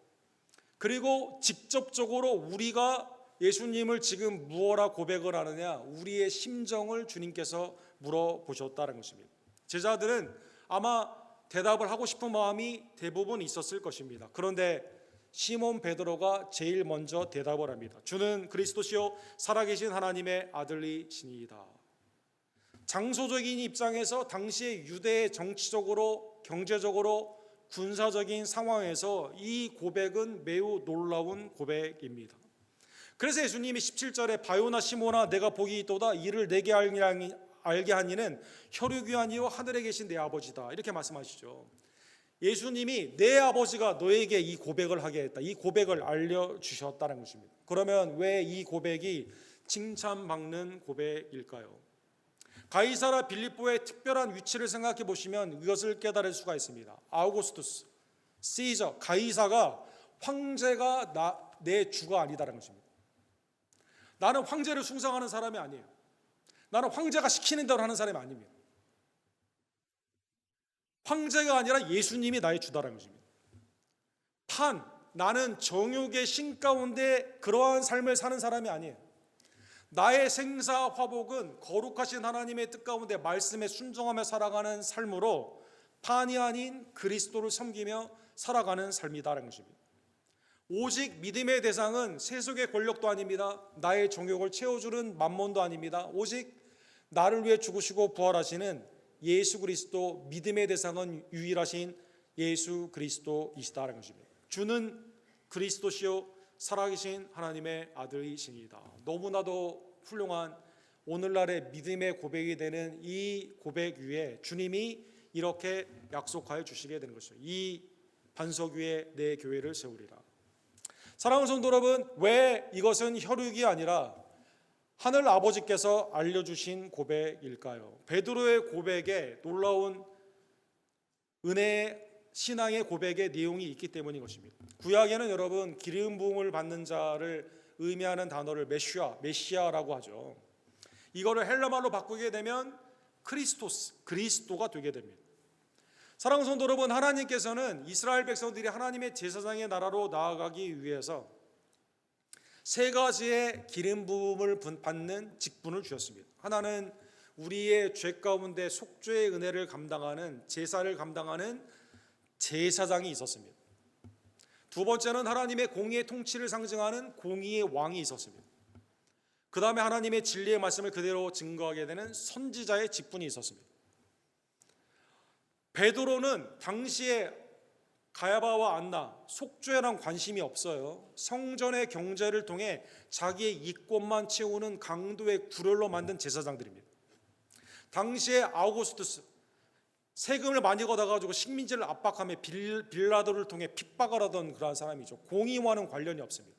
그리고 직접적으로 우리가 예수님을 지금 무엇라 고백을 하느냐, 우리의 심정을 주님께서 물어보셨다는 것입니다. 제자들은 아마 대답을 하고 싶은 마음이 대부분 있었을 것입니다. 그런데 시몬 베드로가 제일 먼저 대답을 합니다. 주는 그리스도시요 살아계신 하나님의 아들이시니이다. 장소적인 입장에서 당시의 유대의 정치적으로, 경제적으로, 군사적인 상황에서 이 고백은 매우 놀라운 고백입니다. 그래서 예수님이 17절에 바요나 시몬아 내가 복이 있도다 이를 내게 알게 하니는 혈육이 아니요 하늘에 계신 내 아버지다 이렇게 말씀하시죠. 예수님이 내 아버지가 너에게 이 고백을 하게 했다. 이 고백을 알려주셨다는 것입니다. 그러면 왜 이 고백이 칭찬받는 고백일까요? 가이사라 빌립보의 특별한 위치를 생각해 보시면 이것을 깨달을 수가 있습니다. 아우구스투스, 시저, 가이사가 황제가 내 주가 아니다라는 것입니다. 나는 황제를 숭상하는 사람이 아니에요. 나는 황제가 시키는 대로 하는 사람이 아닙니다. 황제가 아니라 예수님이 나의 주다라는 것입니다. 나는 정욕의 신 가운데 그러한 삶을 사는 사람이 아니에요. 나의 생사 화복은 거룩하신 하나님의 뜻 가운데 말씀에 순종하며 살아가는 삶으로 판이 아닌 그리스도를 섬기며 살아가는 삶이다라는 것입니다. 오직 믿음의 대상은 세속의 권력도 아닙니다. 나의 정욕을 채워주는 만몬도 아닙니다. 오직 나를 위해 죽으시고 부활하시는 예수 그리스도, 믿음의 대상은 유일하신 예수 그리스도이시다라는 것입니다. 주는 그리스도시요 살아계신 하나님의 아들이시니이다. 너무나도 훌륭한 오늘날의 믿음의 고백이 되는 이 고백 위에 주님이 이렇게 약속하여 주시게 되는 것이죠. 이 반석 위에 내 교회를 세우리라. 사랑하는 성도 여러분, 왜 이것은 혈육이 아니라 하늘 아버지께서 알려주신 고백일까요? 베드로의 고백에 놀라운 은혜의 신앙의 고백의 내용이 있기 때문인 것입니다. 구약에는 여러분 기름 부음을 받는 자를 의미하는 단어를 메시아라고 하죠. 이거를 헬라말로 바꾸게 되면 크리스토스, 그리스도가 되게 됩니다. 사랑하는 성도 여러분, 하나님께서는 이스라엘 백성들이 하나님의 제사장의 나라로 나아가기 위해서 세 가지의 기름 부음을 받는 직분을 주셨습니다. 하나는 우리의 죄 가운데 속죄의 은혜를 감당하는 제사를 감당하는 제사장이 있었습니다. 두 번째는 하나님의 공의의 통치를 상징하는 공의의 왕이 있었습니다. 그 다음에 하나님의 진리의 말씀을 그대로 증거하게 되는 선지자의 직분이 있었습니다. 베드로는 당시에 가야바와 안나 속죄랑 관심이 없어요. 성전의 경제를 통해 자기의 이권만 채우는 강도의 굴혈로 만든 제사장들입니다. 당시에 아우구스투스 세금을 많이 걷어가지고 식민지를 압박하며 빌라도를 통해 핍박을 하던 그러한 사람이죠. 공의와는 관련이 없습니다.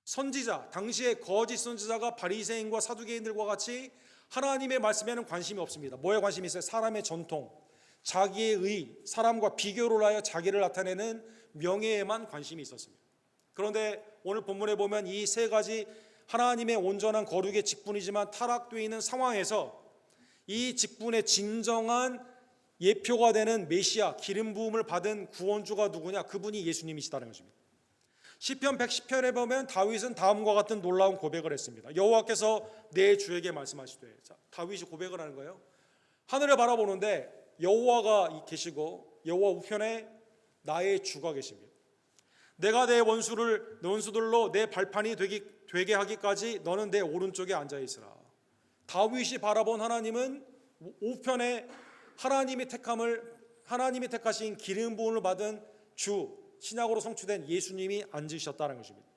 선지자, 당시에 거짓 선지자가 바리새인과 사두개인들과 같이 하나님의 말씀에는 관심이 없습니다. 뭐에 관심이 있어요? 사람의 전통, 자기의 의, 사람과 비교를 하여 자기를 나타내는 명예에만 관심이 있었습니다. 그런데 오늘 본문에 보면 이 세 가지 하나님의 온전한 거룩의 직분이지만 타락되어 있는 상황에서 이 직분의 진정한 예표가 되는 메시아, 기름 부음을 받은 구원주가 누구냐? 그분이 예수님이시다는 것입니다. 시편 110편에 보면 다윗은 다음과 같은 놀라운 고백을 했습니다. 여호와께서 내 주에게 말씀하시되, 다윗이 고백을 하는 거예요. 하늘을 바라보는데 여호와가 계시고 여호와 우편에 나의 주가 계십니다. 내가 내 원수들로 내 발판이 되게 하기까지 너는 내 오른쪽에 앉아 있으라. 다윗이 바라본 하나님은 우편에 하나님이 택하신 기름 부음을 받은 주, 신약으로 성취된 예수님이 앉으셨다는 것입니다.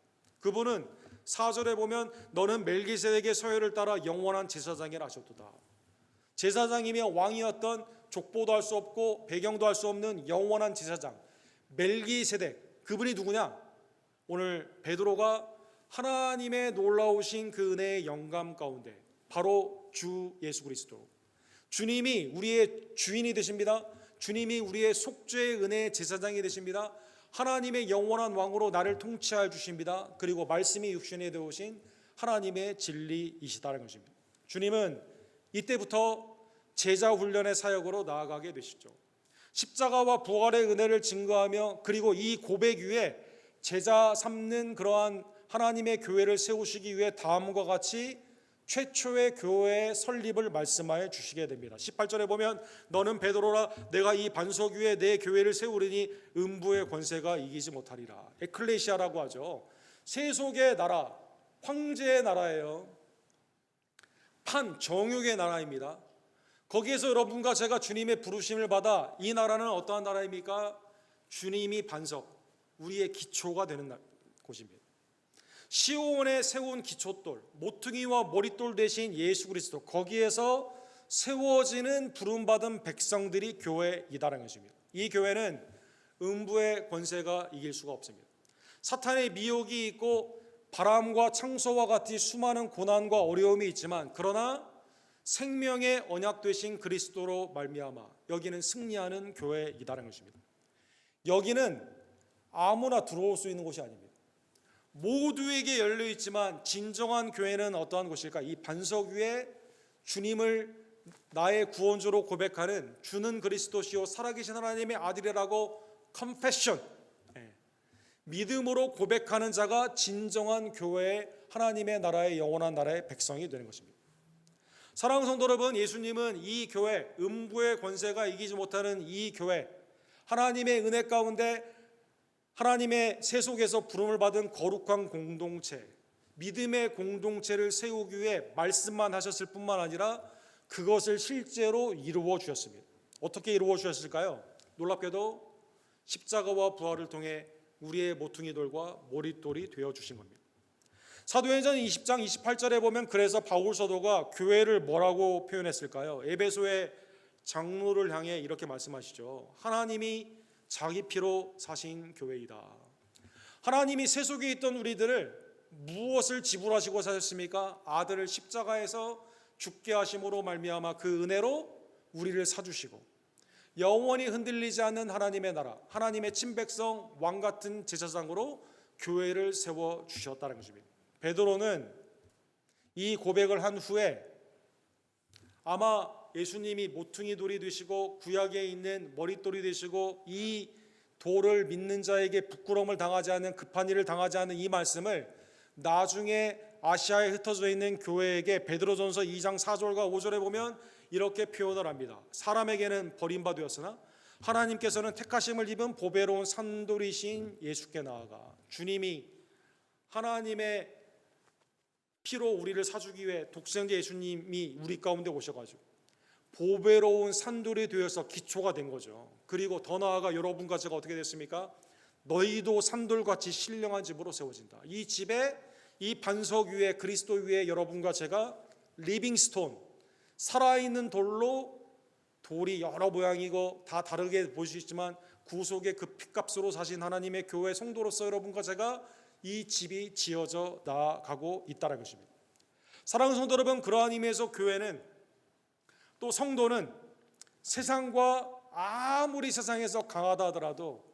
그분은 4절에 보면 너는 멜기세덱의 서열을 따라 영원한 제사장이라 하셨도다. 제사장이며 왕이었던 족보도 할 수 없고 배경도 할 수 없는 영원한 제사장 멜기세덱, 그분이 누구냐? 오늘 베드로가 하나님의 놀라우신 그 은혜의 영감 가운데 바로 주 예수 그리스도, 주님이 우리의 주인이 되십니다. 주님이 우리의 속죄의 은혜의 제사장이 되십니다. 하나님의 영원한 왕으로 나를 통치하여 주십니다. 그리고 말씀이 육신이 되오신 하나님의 진리이시다는 것입니다. 주님은 이때부터 제자 훈련의 사역으로 나아가게 되시죠. 십자가와 부활의 은혜를 증거하며 그리고 이 고백 위에 제자 삼는 그러한 하나님의 교회를 세우시기 위해 다음과 같이 최초의 교회의 설립을 말씀하여 주시게 됩니다. 18절에 보면 너는 베드로라 내가 이 반석 위에 내 교회를 세우리니 음부의 권세가 이기지 못하리라. 에클레시아라고 하죠. 세속의 나라, 황제의 나라예요. 정육의 나라입니다. 거기에서 여러분과 제가 주님의 부르심을 받아 이 나라는 어떠한 나라입니까? 주님이 반석, 우리의 기초가 되는 곳입니다. 시온에 세운 기초돌, 모퉁이와 머릿돌 대신 예수 그리스도, 거기에서 세워지는 부름받은 백성들이 교회이다라는 것입니다. 이 교회는 음부의 권세가 이길 수가 없습니다. 사탄의 미혹이 있고 바람과 창소와 같이 수많은 고난과 어려움이 있지만, 그러나 생명의 언약 되신 그리스도로 말미암아 여기는 승리하는 교회이다라는 것입니다. 여기는 아무나 들어올 수 있는 곳이 아닙니다. 모두에게 열려 있지만 진정한 교회는 어떠한 곳일까? 이 반석 위에 주님을 나의 구원주로 고백하는 주는 그리스도시요 살아계신 하나님의 아들이라고 confession, 믿음으로 고백하는 자가 진정한 교회의 하나님의 나라의 영원한 나라의 백성이 되는 것입니다. 사랑하는 성도 여러분, 예수님은 이 교회, 음부의 권세가 이기지 못하는 이 교회, 하나님의 은혜 가운데 하나님의 세속에서 부름을 받은 거룩한 공동체, 믿음의 공동체를 세우기 위해 말씀만 하셨을 뿐만 아니라 그것을 실제로 이루어 주셨습니다. 어떻게 이루어 주셨을까요? 놀랍게도 십자가와 부활을 통해 우리의 모퉁이 돌과 머릿돌이 되어 주신 겁니다. 사도행전 20장 28절에 보면 그래서 바울 사도가 교회를 뭐라고 표현했을까요? 에베소의 장로를 향해 이렇게 말씀하시죠. 하나님이 자기 피로 사신 교회이다. 하나님이 세속에 있던 우리들을 무엇을 지불하시고 사셨습니까? 아들을 십자가에서 죽게 하심으로 말미암아 그 은혜로 우리를 사주시고 영원히 흔들리지 않는 하나님의 나라, 하나님의 친백성, 왕같은 제사장으로 교회를 세워주셨다는 것입니다. 베드로는 이 고백을 한 후에 아마 예수님이 모퉁이 돌이 되시고 구약에 있는 머릿돌이 되시고 이 돌을 믿는 자에게 부끄러움을 당하지 않는, 급한 일을 당하지 않는 이 말씀을 나중에 아시아에 흩어져 있는 교회에게 베드로전서 2장 4절과 5절에 보면 이렇게 표현을 합니다. 사람에게는 버림받으었으나 하나님께서는 택하심을 입은 보배로운 산돌이신 예수께 나아가, 주님이 하나님의 피로 우리를 사주기 위해 독생자 예수님이 우리 가운데 오셔가지고 보배로운 산돌이 되어서 기초가 된 거죠. 그리고 더 나아가 여러분과 제가 어떻게 됐습니까? 너희도 산돌같이 신령한 집으로 세워진다. 이 집에, 이 반석 위에, 그리스도 위에 여러분과 제가 리빙스톤, 살아있는 돌로, 돌이 여러 모양이고 다 다르게 보일 수 있지만 구속의 그 핏값으로 사신 하나님의 교회 성도로서 여러분과 제가 이 집이 지어져 나가고 있다는 것입니다. 사랑하는 성도 여러분, 그러한 의미에서 교회는, 또 성도는 세상과 아무리 세상에서 강하다 하더라도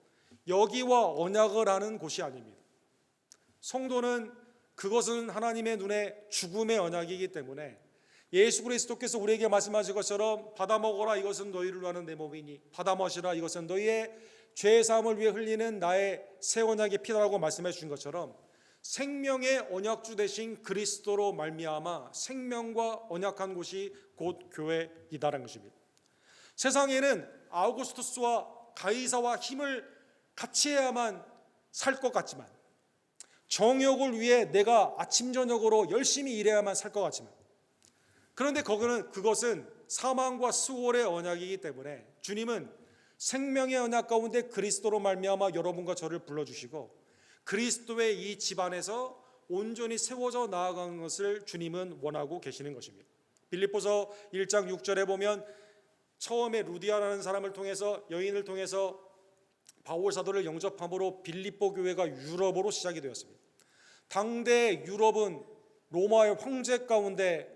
여기와 언약을 하는 곳이 아닙니다. 성도는 그것은 하나님의 눈에 죽음의 언약이기 때문에 예수 그리스도께서 우리에게 말씀하신 것처럼 받아 먹어라, 이것은 너희를 위하는 내 몸이니 받아 마시라, 이것은 너희의 죄 사함을 위해 흘리는 나의 새 언약의 피라고 말씀해 주신 것처럼 생명의 언약주 되신 그리스도로 말미암아 생명과 언약한 곳이 곧 교회이다라는 것입니다. 세상에는 아우구스투스와 가이사와 힘을 같이 해야만 살 것 같지만, 정욕을 위해 내가 아침 저녁으로 열심히 일해야만 살 것 같지만, 그런데 그것은 사망과 수월의 언약이기 때문에 주님은 생명의 언약 가운데 그리스도로 말미암아 여러분과 저를 불러주시고 그리스도의 이 집안에서 온전히 세워져 나아가는 것을 주님은 원하고 계시는 것입니다. 빌립보서 1장 6절에 보면 처음에 루디아라는 사람을 통해서, 여인을 통해서 바울 사도를 영접함으로 빌립보 교회가 유럽으로 시작이 되었습니다. 당대 유럽은 로마의 황제 가운데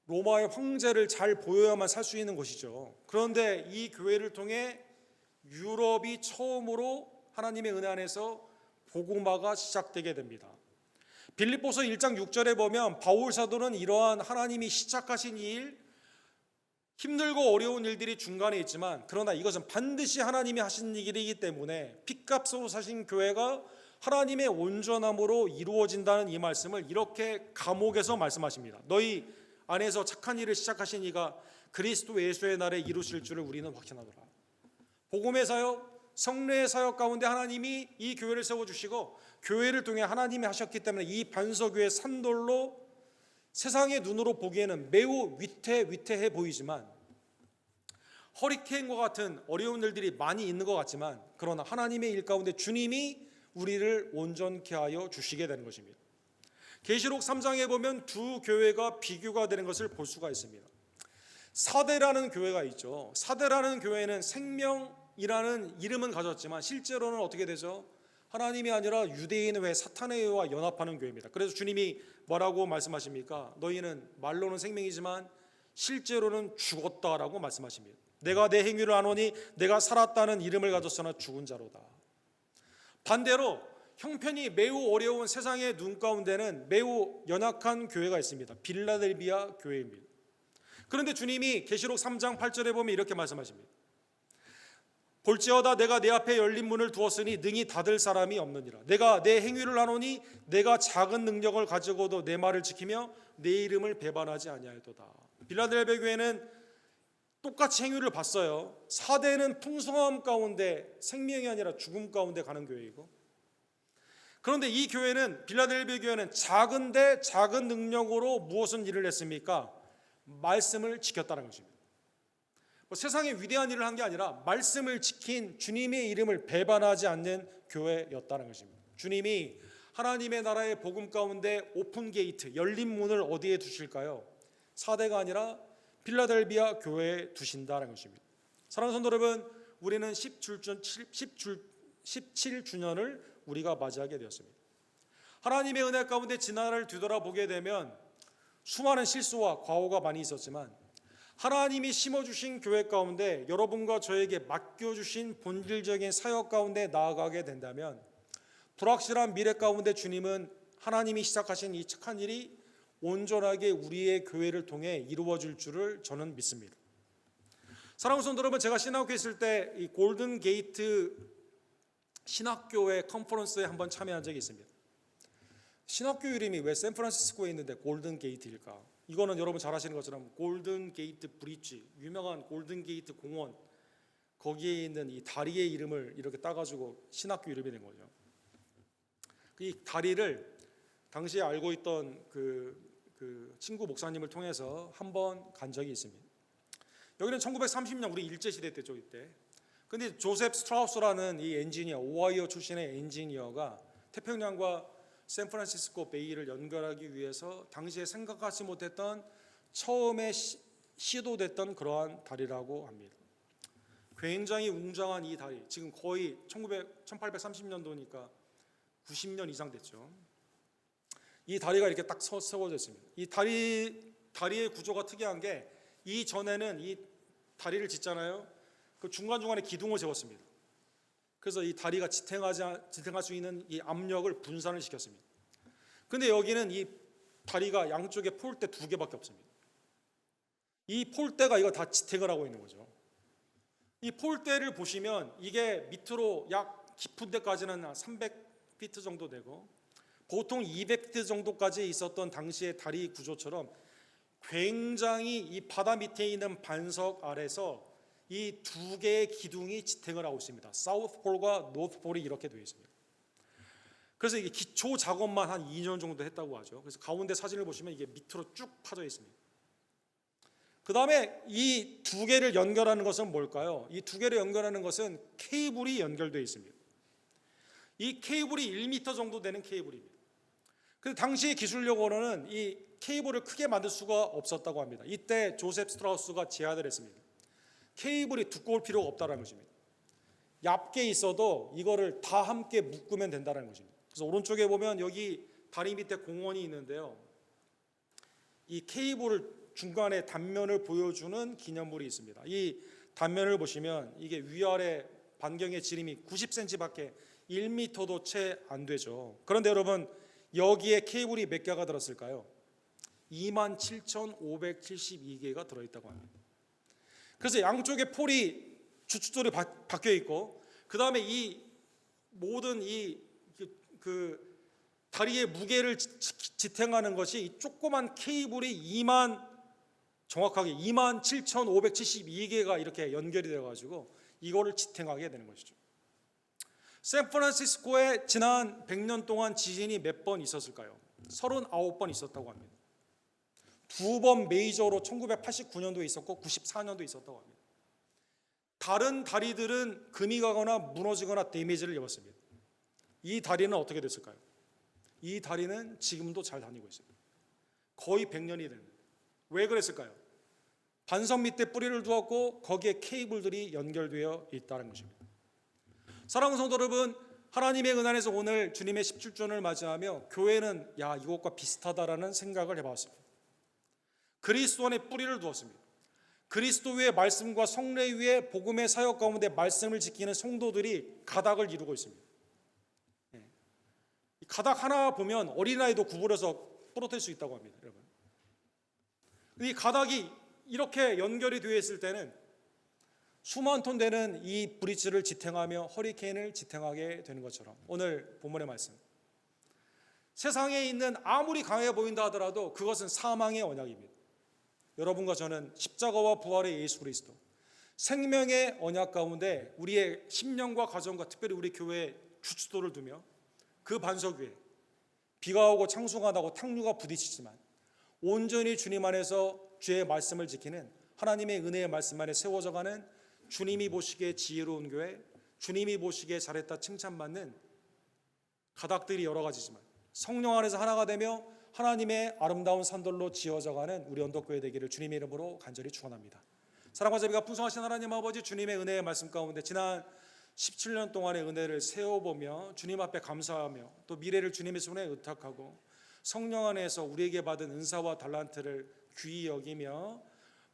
로마의 황제를 잘 보여야만 살 수 있는 곳이죠. 그런데 이 교회를 통해 유럽이 처음으로 하나님의 은혜 안에서 복음화가 시작되게 됩니다. 빌립보서 1장 6절에 보면 바울 사도는 이러한 하나님이 시작하신 일, 힘들고 어려운 일들이 중간에 있지만 그러나 이것은 반드시 하나님이 하신 일이기 때문에 핏값으로 사신 교회가 하나님의 온전함으로 이루어진다는 이 말씀을 이렇게 감옥에서 말씀하십니다. 너희 안에서 착한 일을 시작하신 이가 그리스도 예수의 날에 이루실 줄을 우리는 확신하노라. 복음의 사역, 성례의 사역 가운데 하나님이 이 교회를 세워주시고 교회를 통해 하나님이 하셨기 때문에 이 반석교회 산돌로 세상의 눈으로 보기에는 매우 위태해 보이지만, 허리케인과 같은 어려운 일들이 많이 있는 것 같지만, 그러나 하나님의 일 가운데 주님이 우리를 온전케 하여 주시게 되는 것입니다. 계시록 3장에 보면 두 교회가 비교가 되는 것을 볼 수가 있습니다. 사대라는 교회가 있죠. 사대라는 교회는 생명이라는 이름은 가졌지만 실제로는 어떻게 되죠? 하나님이 아니라 유대인의 회, 사탄의 회와 연합하는 교회입니다. 그래서 주님이 뭐라고 말씀하십니까? 너희는 말로는 생명이지만 실제로는 죽었다라고 말씀하십니다. 내가 내 행위를 아노니 내가 살았다는 이름을 가졌으나 죽은 자로다. 반대로 형편이 매우 어려운 세상의 눈 가운데는 매우 연약한 교회가 있습니다. 빌라델비아 교회입니다. 그런데 주님이 계시록 3장 8절에 보면 이렇게 말씀하십니다. 볼지어다 내가 내 앞에 열린 문을 두었으니 능히 닫을 사람이 없느니라. 내가 내 행위를 하노니 내가 작은 능력을 가지고도 내 말을 지키며 내 이름을 배반하지 아니하였도다. 빌라델비아 교회는 똑같이 행위를 봤어요. 사대는 풍성함 가운데 생명이 아니라 죽음 가운데 가는 교회이고, 그런데 이 교회는, 빌라델비아 교회는 작은데 작은 능력으로 무엇은 일을 했습니까? 말씀을 지켰다는 것입니다. 세상에 위대한 일을 한 게 아니라 말씀을 지킨 주님의 이름을 배반하지 않는 교회였다는 것입니다. 주님이 하나님의 나라의 복음 가운데 오픈 게이트, 열린 문을 어디에 두실까요? 사대가 아니라 빌라델비아 교회에 두신다는 것입니다. 사랑하는 성도 여러분, 우리는 17주년을 우리가 맞이하게 되었습니다. 하나님의 은혜 가운데 지난해를 뒤돌아보게 되면 수많은 실수와 과오가 많이 있었지만, 하나님이 심어주신 교회 가운데 여러분과 저에게 맡겨주신 본질적인 사역 가운데 나아가게 된다면, 불확실한 미래 가운데 주님은 하나님이 시작하신 이 착한 일이 온전하게 우리의 교회를 통해 이루어질 줄을 저는 믿습니다. 사랑하는 성도 여러분, 제가 신학교에 있을 때 이 골든 게이트 신학교회 컨퍼런스에 한번 참여한 적이 있습니다. 신학교 이름이 왜 샌프란시스코에 있는데 골든 게이트일까? 이거는 여러분 잘 아시는 것처럼 골든 게이트 브릿지, 유명한 골든 게이트 공원, 거기에 있는 이 다리의 이름을 이렇게 따가지고 신학교 이름이 된 거죠. 이 다리를 당시에 알고 있던 그 친구 목사님을 통해서 한번 간 적이 있습니다. 여기는 1930년 우리 일제시대 때죠, 이때. 근데 조셉 스트라우스라는 이 엔지니어, 오하이오 출신의 엔지니어가 태평양과 샌프란시스코 베이를 연결하기 위해서 당시에 생각하지 못했던 처음에 시도됐던 그러한 다리라고 합니다. 굉장히 웅장한 이 다리, 지금 거의 1830년도니까 90년 이상 됐죠. 이 다리가 이렇게 딱 세워져 있습니다. 이 다리의 구조가 특이한 게, 이 전에는 이 다리를 짓잖아요. 그 중간중간에 기둥을 세웠습니다. 그래서 이 다리가 지탱할 수 있는 이 압력을 분산을 시켰습니다. 근데 여기는 이 다리가 양쪽에 폴대 2개밖에 없습니다. 이 폴대가 이거 다 지탱을 하고 있는 거죠. 이 폴대를 보시면 이게 밑으로 약 깊은 데까지는 300피트 정도 되고, 보통 200피트 정도까지 있었던 당시의 다리 구조처럼 굉장히 이 바다 밑에 있는 반석 아래서 이 2개의 기둥이 지탱을 하고 있습니다. 사우스 폴과 노스 폴이 이렇게 되어 있습니다. 그래서 이게 기초 작업만 한 2년 정도 했다고 하죠. 그래서 가운데 사진을 보시면 이게 밑으로 쭉 파져 있습니다. 그 다음에 이 2개를 연결하는 것은 뭘까요? 이 2개를 연결하는 것은 케이블이 연결되어 있습니다. 이 케이블이 1m 정도 되는 케이블입니다. 그런데 당시의 기술력으로는 이 케이블을 크게 만들 수가 없었다고 합니다. 이때 조셉 스트라우스가 제안을 했습니다. 케이블이 두꺼울 필요가 없다는 것입니다. 얇게 있어도 이거를 다 함께 묶으면 된다는 것입니다. 그래서 오른쪽에 보면 여기 다리 밑에 공원이 있는데요. 이 케이블을 중간에 단면을 보여주는 기념물이 있습니다. 이 단면을 보시면 이게 위아래 반경의 지름이 90cm밖에 1m도 채 안 되죠. 그런데 여러분, 여기에 케이블이 몇 개가 들었을까요? 27,572개가 들어있다고 합니다. 그래서 양쪽에 폴이 주춧돌이 박혀 있고, 그 다음에 이 모든 그 다리의 무게를 지탱하는 것이 이 조그만 케이블이 정확하게 27,572개가 이렇게 연결이 되어 가지고 이거를 지탱하게 되는 것이죠. 샌프란시스코에 지난 100년 동안 지진이 몇 번 있었을까요? 39번 있었다고 합니다. 2번 메이저로 1989년도에 있었고 94년도에 있었다고 합니다. 다른 다리들은 금이 가거나 무너지거나 데미지를 입었습니다. 이 다리는 어떻게 됐을까요? 이 다리는 지금도 잘 다니고 있습니다. 거의 100년이 됩니다. 왜 그랬을까요? 반석 밑에 뿌리를 두었고 거기에 케이블들이 연결되어 있다는 것입니다. 사랑하는 성도 여러분, 하나님의 은혜 안에서 오늘 주님의 17주년을 맞이하며 교회는 이것과 비슷하다라는 생각을 해봤습니다. 그리스도 안에 뿌리를 두었습니다. 그리스도 위에 말씀과 성례 위에 복음의 사역 가운데 말씀을 지키는 성도들이 가닥을 이루고 있습니다. 가닥 하나 보면 어린아이도 구부려서 부러뜨릴 수 있다고 합니다. 여러분, 이 가닥이 이렇게 연결이 되어 있을 때는 수만 톤 되는 이 브릿지를 지탱하며 허리케인을 지탱하게 되는 것처럼 오늘 본문의 말씀, 세상에 있는 아무리 강해 보인다 하더라도 그것은 사망의 언약입니다. 여러분과 저는 십자가와 부활의 예수 그리스도, 생명의 언약 가운데 우리의 심령과 가정과 특별히 우리 교회의 주춧돌을 두며 그 반석 위에 비가 오고 창수가 나고 탕류가 부딪히지만 온전히 주님 안에서 주의 말씀을 지키는 하나님의 은혜의 말씀 안에 세워져가는, 주님이 보시기에 지혜로운 교회, 주님이 보시기에 잘했다 칭찬받는 가닥들이 여러 가지지만 성령 안에서 하나가 되며 하나님의 아름다운 산돌로 지어져가는 우리 언덕교회 되기를 주님의 이름으로 간절히 축원합니다. 사랑과 자비가 풍성하신 하나님 아버지, 주님의 은혜의 말씀 가운데 지난 17년 동안의 은혜를 세워보며 주님 앞에 감사하며 또 미래를 주님의 손에 의탁하고 성령 안에서 우리에게 받은 은사와 달란트를 귀히 여기며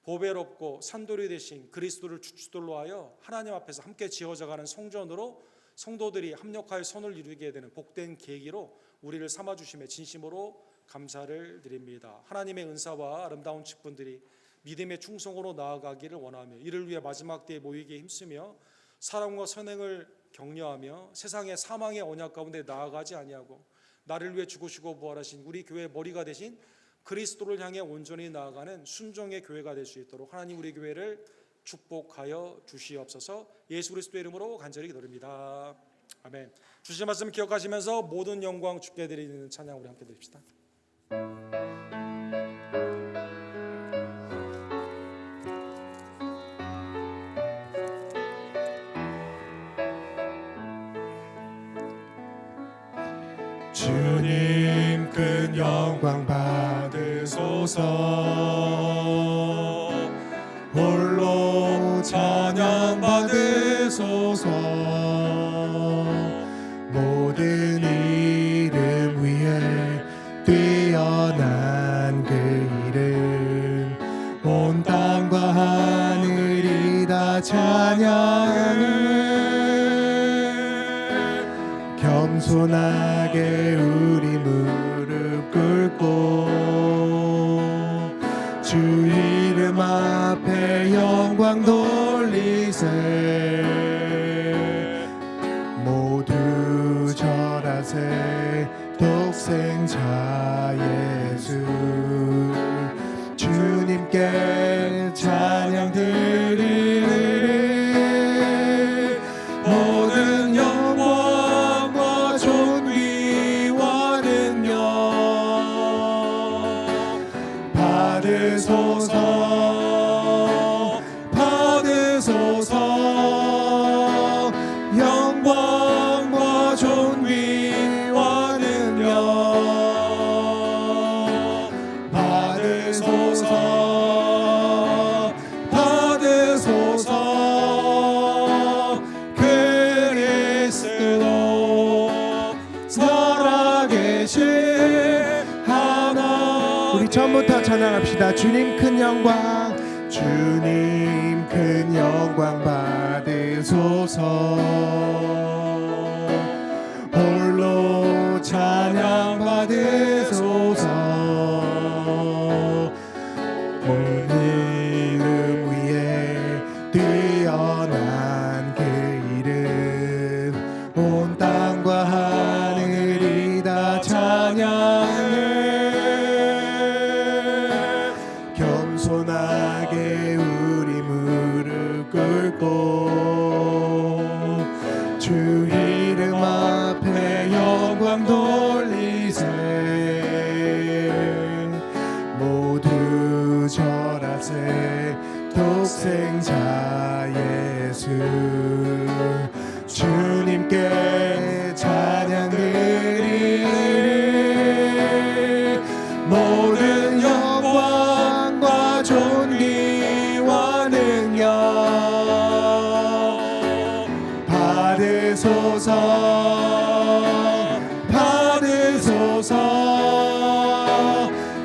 보배롭고 산돌이 되신 그리스도를 주춧돌로 하여 하나님 앞에서 함께 지어져가는 성전으로 성도들이 합력하여 선을 이루게 되는 복된 계기로 우리를 삼아주심에 진심으로 감사를 드립니다. 하나님의 은사와 아름다운 직분들이 믿음의 충성으로 나아가기를 원하며 이를 위해 마지막 때에 모이기에 힘쓰며 사랑과 선행을 격려하며 세상의 사망의 언약 가운데 나아가지 아니하고 나를 위해 죽으시고 부활하신 우리 교회의 머리가 되신 그리스도를 향해 온전히 나아가는 순종의 교회가 될 수 있도록 하나님 우리 교회를 축복하여 주시옵소서. 예수 그리스도의 이름으로 간절히 기도드립니다. 아멘. 주신 말씀 기억하시면서 모든 영광 주께 드리는 찬양 우리 함께 드립시다. 주님 큰 영광 받으소서. 홀로 찬양 받으소서. 모든 이름 위에 뛰어난 그 이름, 온 땅과 하늘이 다 찬양하는, 겸손하게 우리 무릎 꿇고 주 이름 앞에 영광 돌리세. 모두 절하세. 독생자 예수 주님께 찬양 드리리. 모든 영광과 존귀와 능력 받으소서. 받으소서. 영광과 존귀와 능력 받으소서. 받으소서. 그리스도 살아계신 하나님. 우리 처음부터 찬양합시다. 주님 큰 영광, 주님 큰 영광 받으소서. 홀로 찬양 받으소서. 온 이름 위에 뛰어난 그 이름, 온 땅과 하늘이 예수 주님께 찬양 드리리 모든 영광과 존귀와 능력 받으소서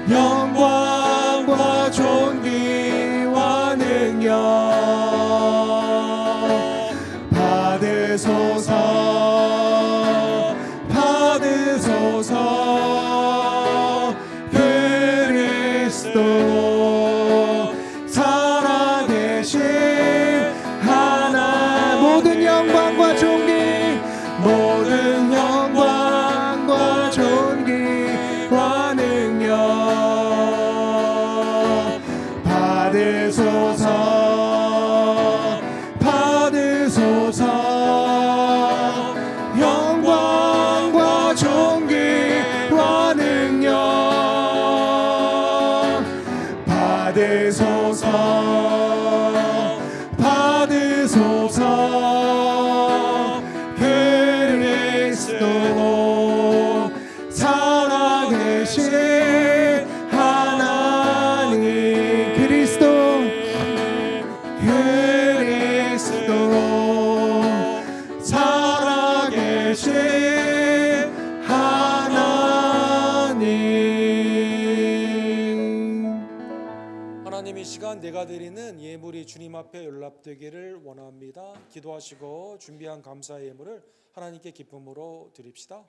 영광과 존귀와 능력 받으소서 그리스도 살아계신 하나 모든 영광과 존귀와 능력 받으소서 영광과 존귀와 능력 받으소서 그리스도 살아계신 하나님 그리스도 살아계신 하나님. 하나님, 이 시간 내가 드리는 예물이 주님 앞에 연락되기를 원합니다. 기도하시고 준비한 감사의 예물을 하나님께 기쁨으로 드립시다.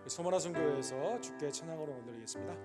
소머나 성교회에서 주께 찬양으로 올려드리겠습니다.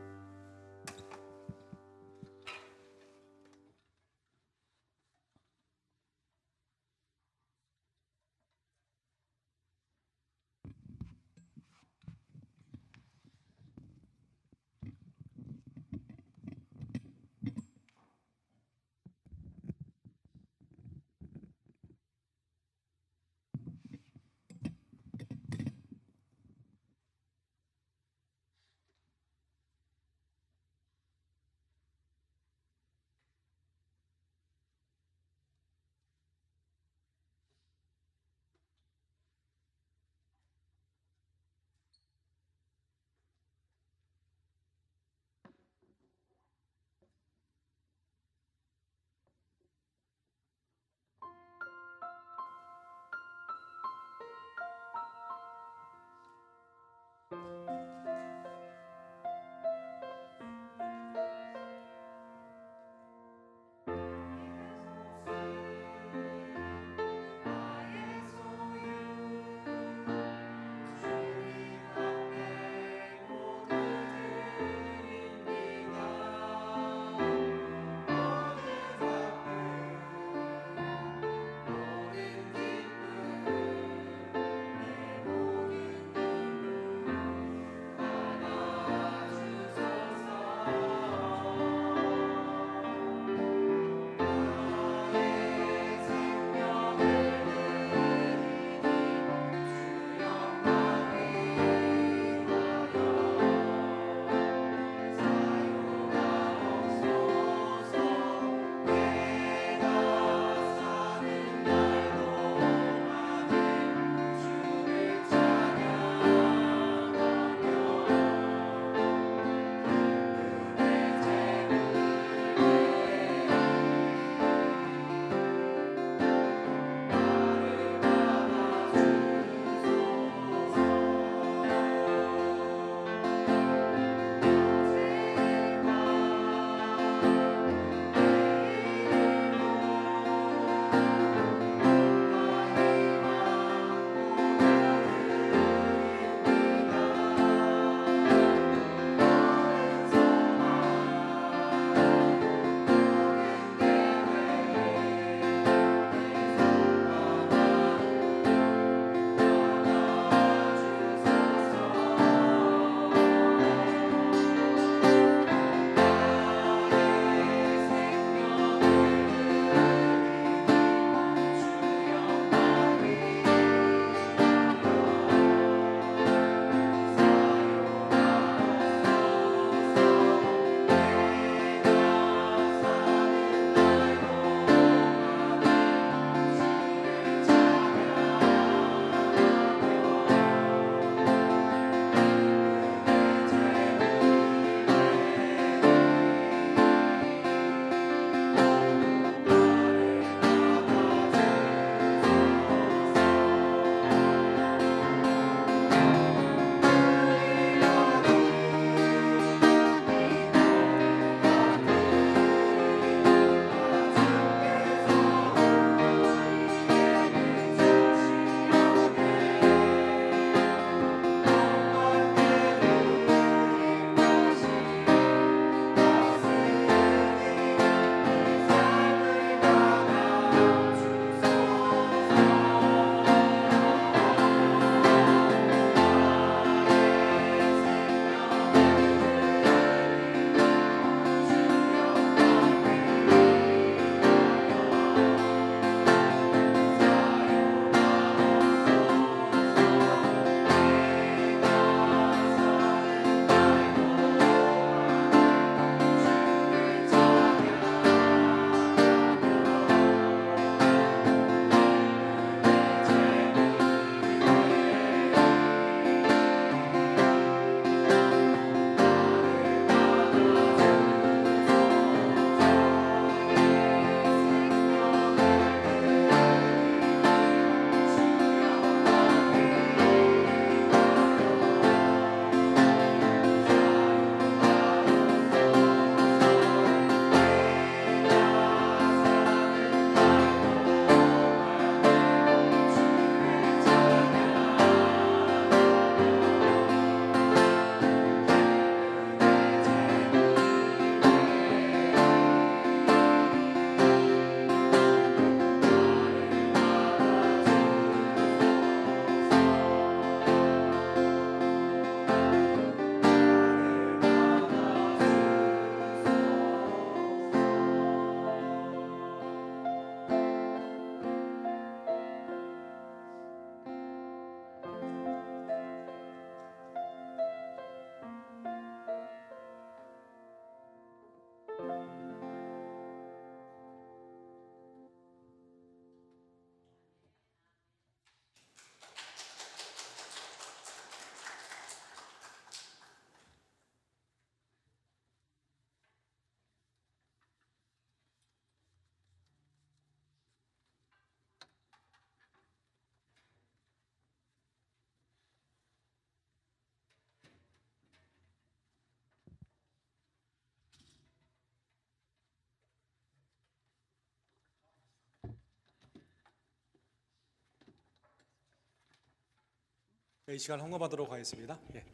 이 시간 헌금하도록 하겠습니다. 예.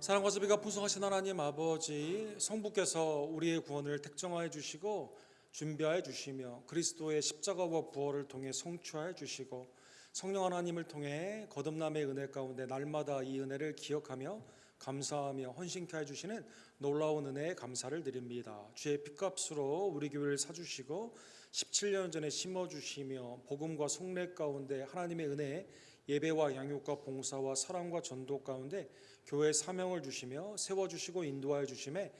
사랑과 자비가 풍성하신 하나님 아버지, 성부께서 우리의 구원을 택정하여 주시고 준비하여 주시며 그리스도의 십자가와 부활을 통해 성취하여 주시고 성령 하나님을 통해 거듭남의 은혜 가운데 날마다 이 은혜를 기억하며 감사하며 헌신케 해주시는 놀라운 은혜에 감사를 드립니다. 주의 핏값으로 우리 교회를 사주시고 17년 전에 심어주시며 복음과 속례 가운데 하나님의 은혜에 예배와 양육과 봉사와 사랑과 전도 가운데 교회 사명을 주시며 세워주시고 인도하여 주심에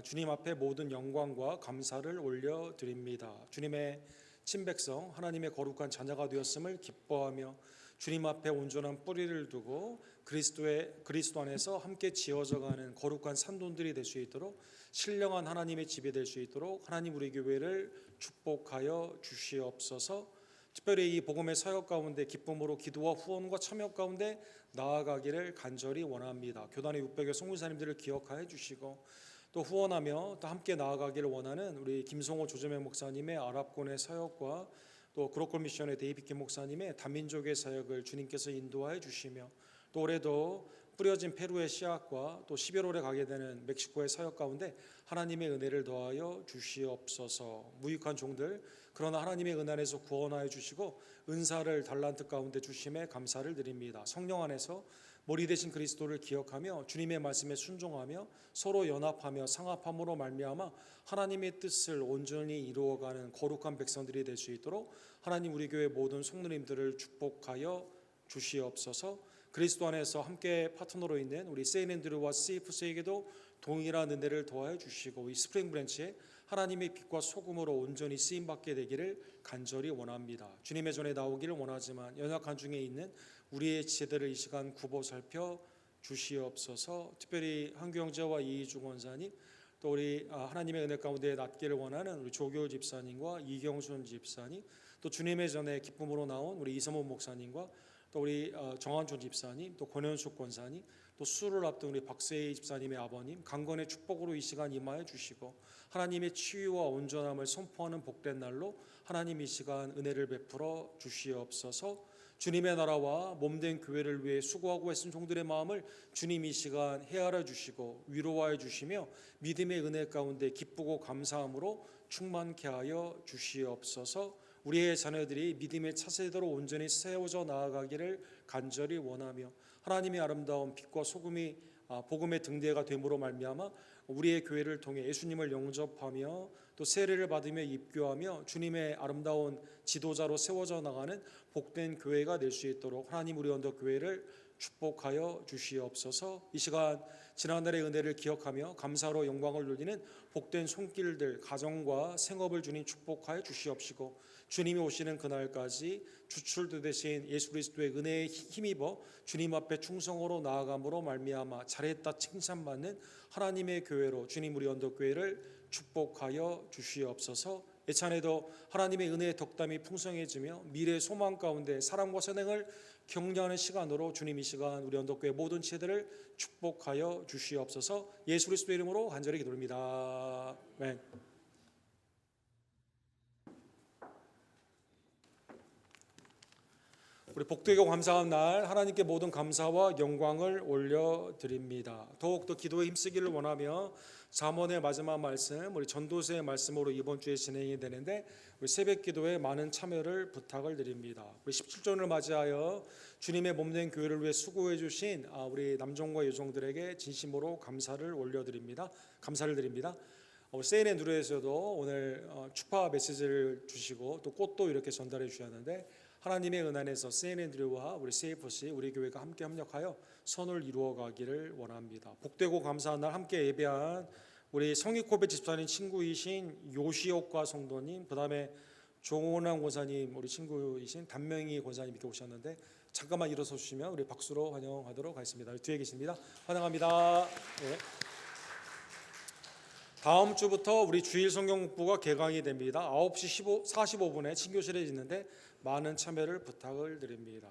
주님 앞에 모든 영광과 감사를 올려드립니다. 주님의 친백성 하나님의 거룩한 자녀가 되었음을 기뻐하며 주님 앞에 온전한 뿌리를 두고 그리스도 안에서 함께 지어져가는 거룩한 산돈들이 될 수 있도록 신령한 하나님의 집이 될 수 있도록 하나님 우리 교회를 축복하여 주시옵소서. 특별히 이 복음의 사역 가운데 기쁨으로 기도와 후원과 참여 가운데 나아가기를 간절히 원합니다. 교단의 600여 송구사님들을 기억하여 주시고 또 후원하며 또 함께 나아가기를 원하는 우리 김성호 조재명 목사님의 아랍권의 사역과 또 그로콜 미션의 데이빗 김 목사님의 단민족의 사역을 주님께서 인도하여 주시며 또 올해도 뿌려진 페루의 씨앗과 또 11월에 가게 되는 멕시코의 사역 가운데 하나님의 은혜를 더하여 주시옵소서. 무익한 종들 그러나 하나님의 은혜 안에서 구원하여 주시고 은사를 달란트 가운데 주심에 감사를 드립니다. 성령 안에서 머리 대신 그리스도를 기억하며 주님의 말씀에 순종하며 서로 연합하며 상합함으로 말미암아 하나님의 뜻을 온전히 이루어가는 거룩한 백성들이 될 수 있도록 하나님 우리 교회 모든 성도님들을 축복하여 주시옵소서. 그리스도 안에서 함께 파트너로 있는 우리 세인앤드루와 CFC에게도 동일한 은혜를 더하여 주시고 이 스프링 브랜치에 하나님의 빛과 소금으로 온전히 쓰임받게 되기를 간절히 원합니다. 주님의 전에 나오기를 원하지만 연약한 중에 있는 우리의 지체들을 이 시간 굽어 살펴 주시옵소서. 특별히 한규영제와 이희중 원사님 또 우리 하나님의 은혜 가운데 낫기를 원하는 우리 조교우 집사님과 이경순 집사님 또 주님의 전에 기쁨으로 나온 우리 이성문 목사님과 또 우리 정한준 집사님 또 권현숙 권사님 또 수를 앞둔 우리 박세희 집사님의 아버님 강건의 축복으로 이 시간 임하여 주시고 하나님의 치유와 온전함을 선포하는 복된 날로 하나님 이 시간 은혜를 베풀어 주시옵소서. 주님의 나라와 몸된 교회를 위해 수고하고 애쓴 종들의 마음을 주님 이 시간 헤아려 주시고 위로하여 주시며 믿음의 은혜 가운데 기쁘고 감사함으로 충만케 하여 주시옵소서. 우리의 자녀들이 믿음의 차세대로 온전히 세워져 나아가기를 간절히 원하며 하나님의 아름다운 빛과 소금이 복음의 등대가 됨으로 말미암아 우리의 교회를 통해 예수님을 영접하며 또 세례를 받으며 입교하며 주님의 아름다운 지도자로 세워져 나가는 복된 교회가 될 수 있도록 하나님 우리 언더 교회를 축복하여 주시옵소서. 이 시간 지난날의 은혜를 기억하며 감사로 영광을 돌리는 복된 손길들 가정과 생업을 주님 축복하여 주시옵시고 주님이 오시는 그날까지 주출도 되신 예수 그리스도의 은혜에 힘입어 주님 앞에 충성으로 나아감으로 말미암아 잘했다 칭찬받는 하나님의 교회로 주님 우리 언덕교회를 축복하여 주시옵소서. 예찬에도 하나님의 은혜의 덕담이 풍성해지며 미래의 소망 가운데 사랑과 선행을 격려하는 시간으로 주님 이 시간 우리 언덕교회 모든 지체들을 축복하여 주시옵소서. 예수 그리스도 이름으로 간절히 기도합니다. 아멘. 우리 복되고 감사한 날 하나님께 모든 감사와 영광을 올려드립니다. 더욱더 기도에 힘쓰기를 원하며 잠언의 마지막 말씀, 우리 전도서의 말씀으로 이번 주에 진행이 되는데 우리 새벽 기도에 많은 참여를 부탁을 드립니다. 우리 17조를 맞이하여 주님의 몸된 교회를 위해 수고해 주신 우리 남종과 여종들에게 진심으로 감사를 올려드립니다. 감사를 드립니다. 세인의 누레에서도 오늘 축하 메시지를 주시고 또 꽃도 이렇게 전달해 주셨는데 하나님의 은혜에서 세인앤드류와 우리 세이퍼시 우리 교회가 함께 협력하여 선을 이루어가기를 원합니다. 복되고 감사한 날 함께 예배한 우리 성익고배 집사님 친구이신 요시옥과 성도님, 그 다음에 종원왕 권사님 우리 친구이신 단명희 권사님 이렇게 오셨는데 잠깐만 일어서 주시면 우리 박수로 환영하도록 하겠습니다. 뒤에 계십니다. 환영합니다. 네. 다음 주부터 우리 주일 성경공부가 개강이 됩니다. 9시 45분에 친교실에 있는데 많은 참여를 부탁을 드립니다.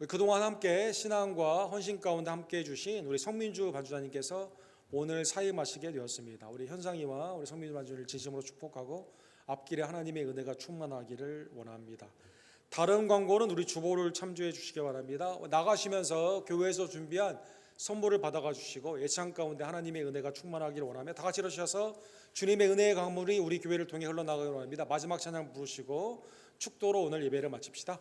그동안 함께 신앙과 헌신 가운데 함께 해주신 우리 성민주 반주자님께서 오늘 사임하시게 되었습니다. 우리 현상이와 우리 성민주 반주를 진심으로 축복하고 앞길에 하나님의 은혜가 충만하기를 원합니다. 다른 광고는 우리 주보를 참조해 주시기 바랍니다. 나가시면서 교회에서 준비한 선물을 받아가 주시고 예찬 가운데 하나님의 은혜가 충만하기를 원하며 다 같이 일어서셔서 주님의 은혜의 강물이 우리 교회를 통해 흘러나가기를 원합니다. 마지막 찬양 부르시고 축도로 오늘 예배를 마칩시다.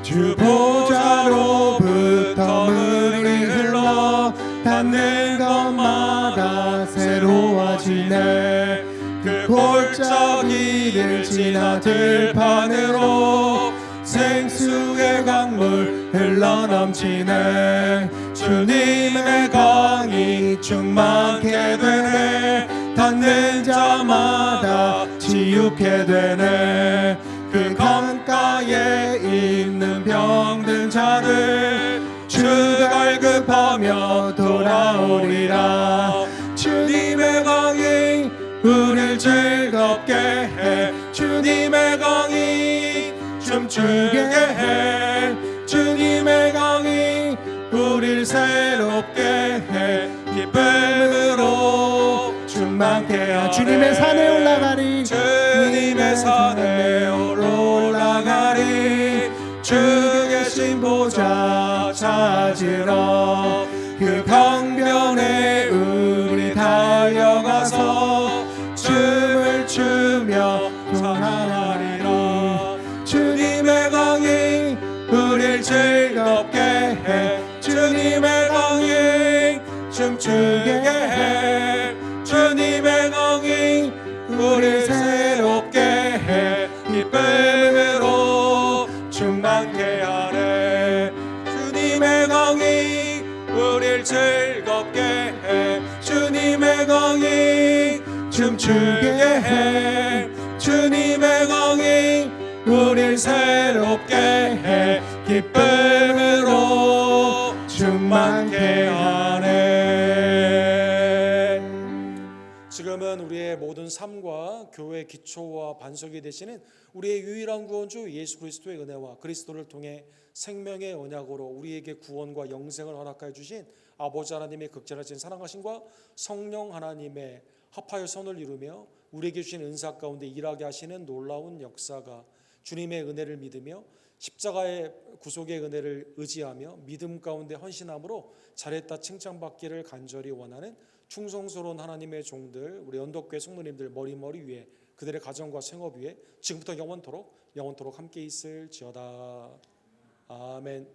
주 보좌로부터 물이 흘러 닿는 것마다 새로워지네. 그 골짜기를 지나 들판으로 생수의 강물 흘러넘치네. 주님의 강이 충만케 되네. 닿는 자마다 치유케 되네. 그 강가에 있는 병든 자를 주 갈급하며 돌아오리라. 주님의 강이 우릴 즐겁게 해. 주님의 강이 춤추게 해. 주님의 강이 우릴 새롭게 해. 기쁨으로 충만케 하네. 주님의 산에 올라가리. 주님의 산에 올라가리. 주 계신 보좌 찾으러 그 강변에 우리 달려가서 춤을 추며 찬양하리라. 주님의 강이 우릴 즐겁게 해. 주님의 강이 춤추게 해. 주님의 강이 우릴 새롭게 해. 기쁨으로 충만케 하네. 주님의 강이 우릴 즐겁게 해. 주님의 강이 춤추게 해. 주님의 강이 우릴 새롭게 해. 기쁨으로 충만케 하네. 지금은 우리의 모든 삶과 교회의 기초와 반석이 되시는 우리의 유일한 구원주 예수 그리스도의 은혜와 그리스도를 통해 생명의 언약으로 우리에게 구원과 영생을 허락하여 주신 아버지 하나님의 극진하신 사랑하심과 성령 하나님의 합하여 선을 이루며 우리에게 주신 은사 가운데 일하게 하시는 놀라운 역사가 주님의 은혜를 믿으며 십자가의 구속의 은혜를 의지하며 믿음 가운데 헌신함으로 잘했다 칭찬받기를 간절히 원하는 충성스러운 하나님의 종들, 우리 언덕교회 성도님들 머리 위에 그들의 가정과 생업 위에 지금부터 영원토록 함께 있을지어다. 아멘.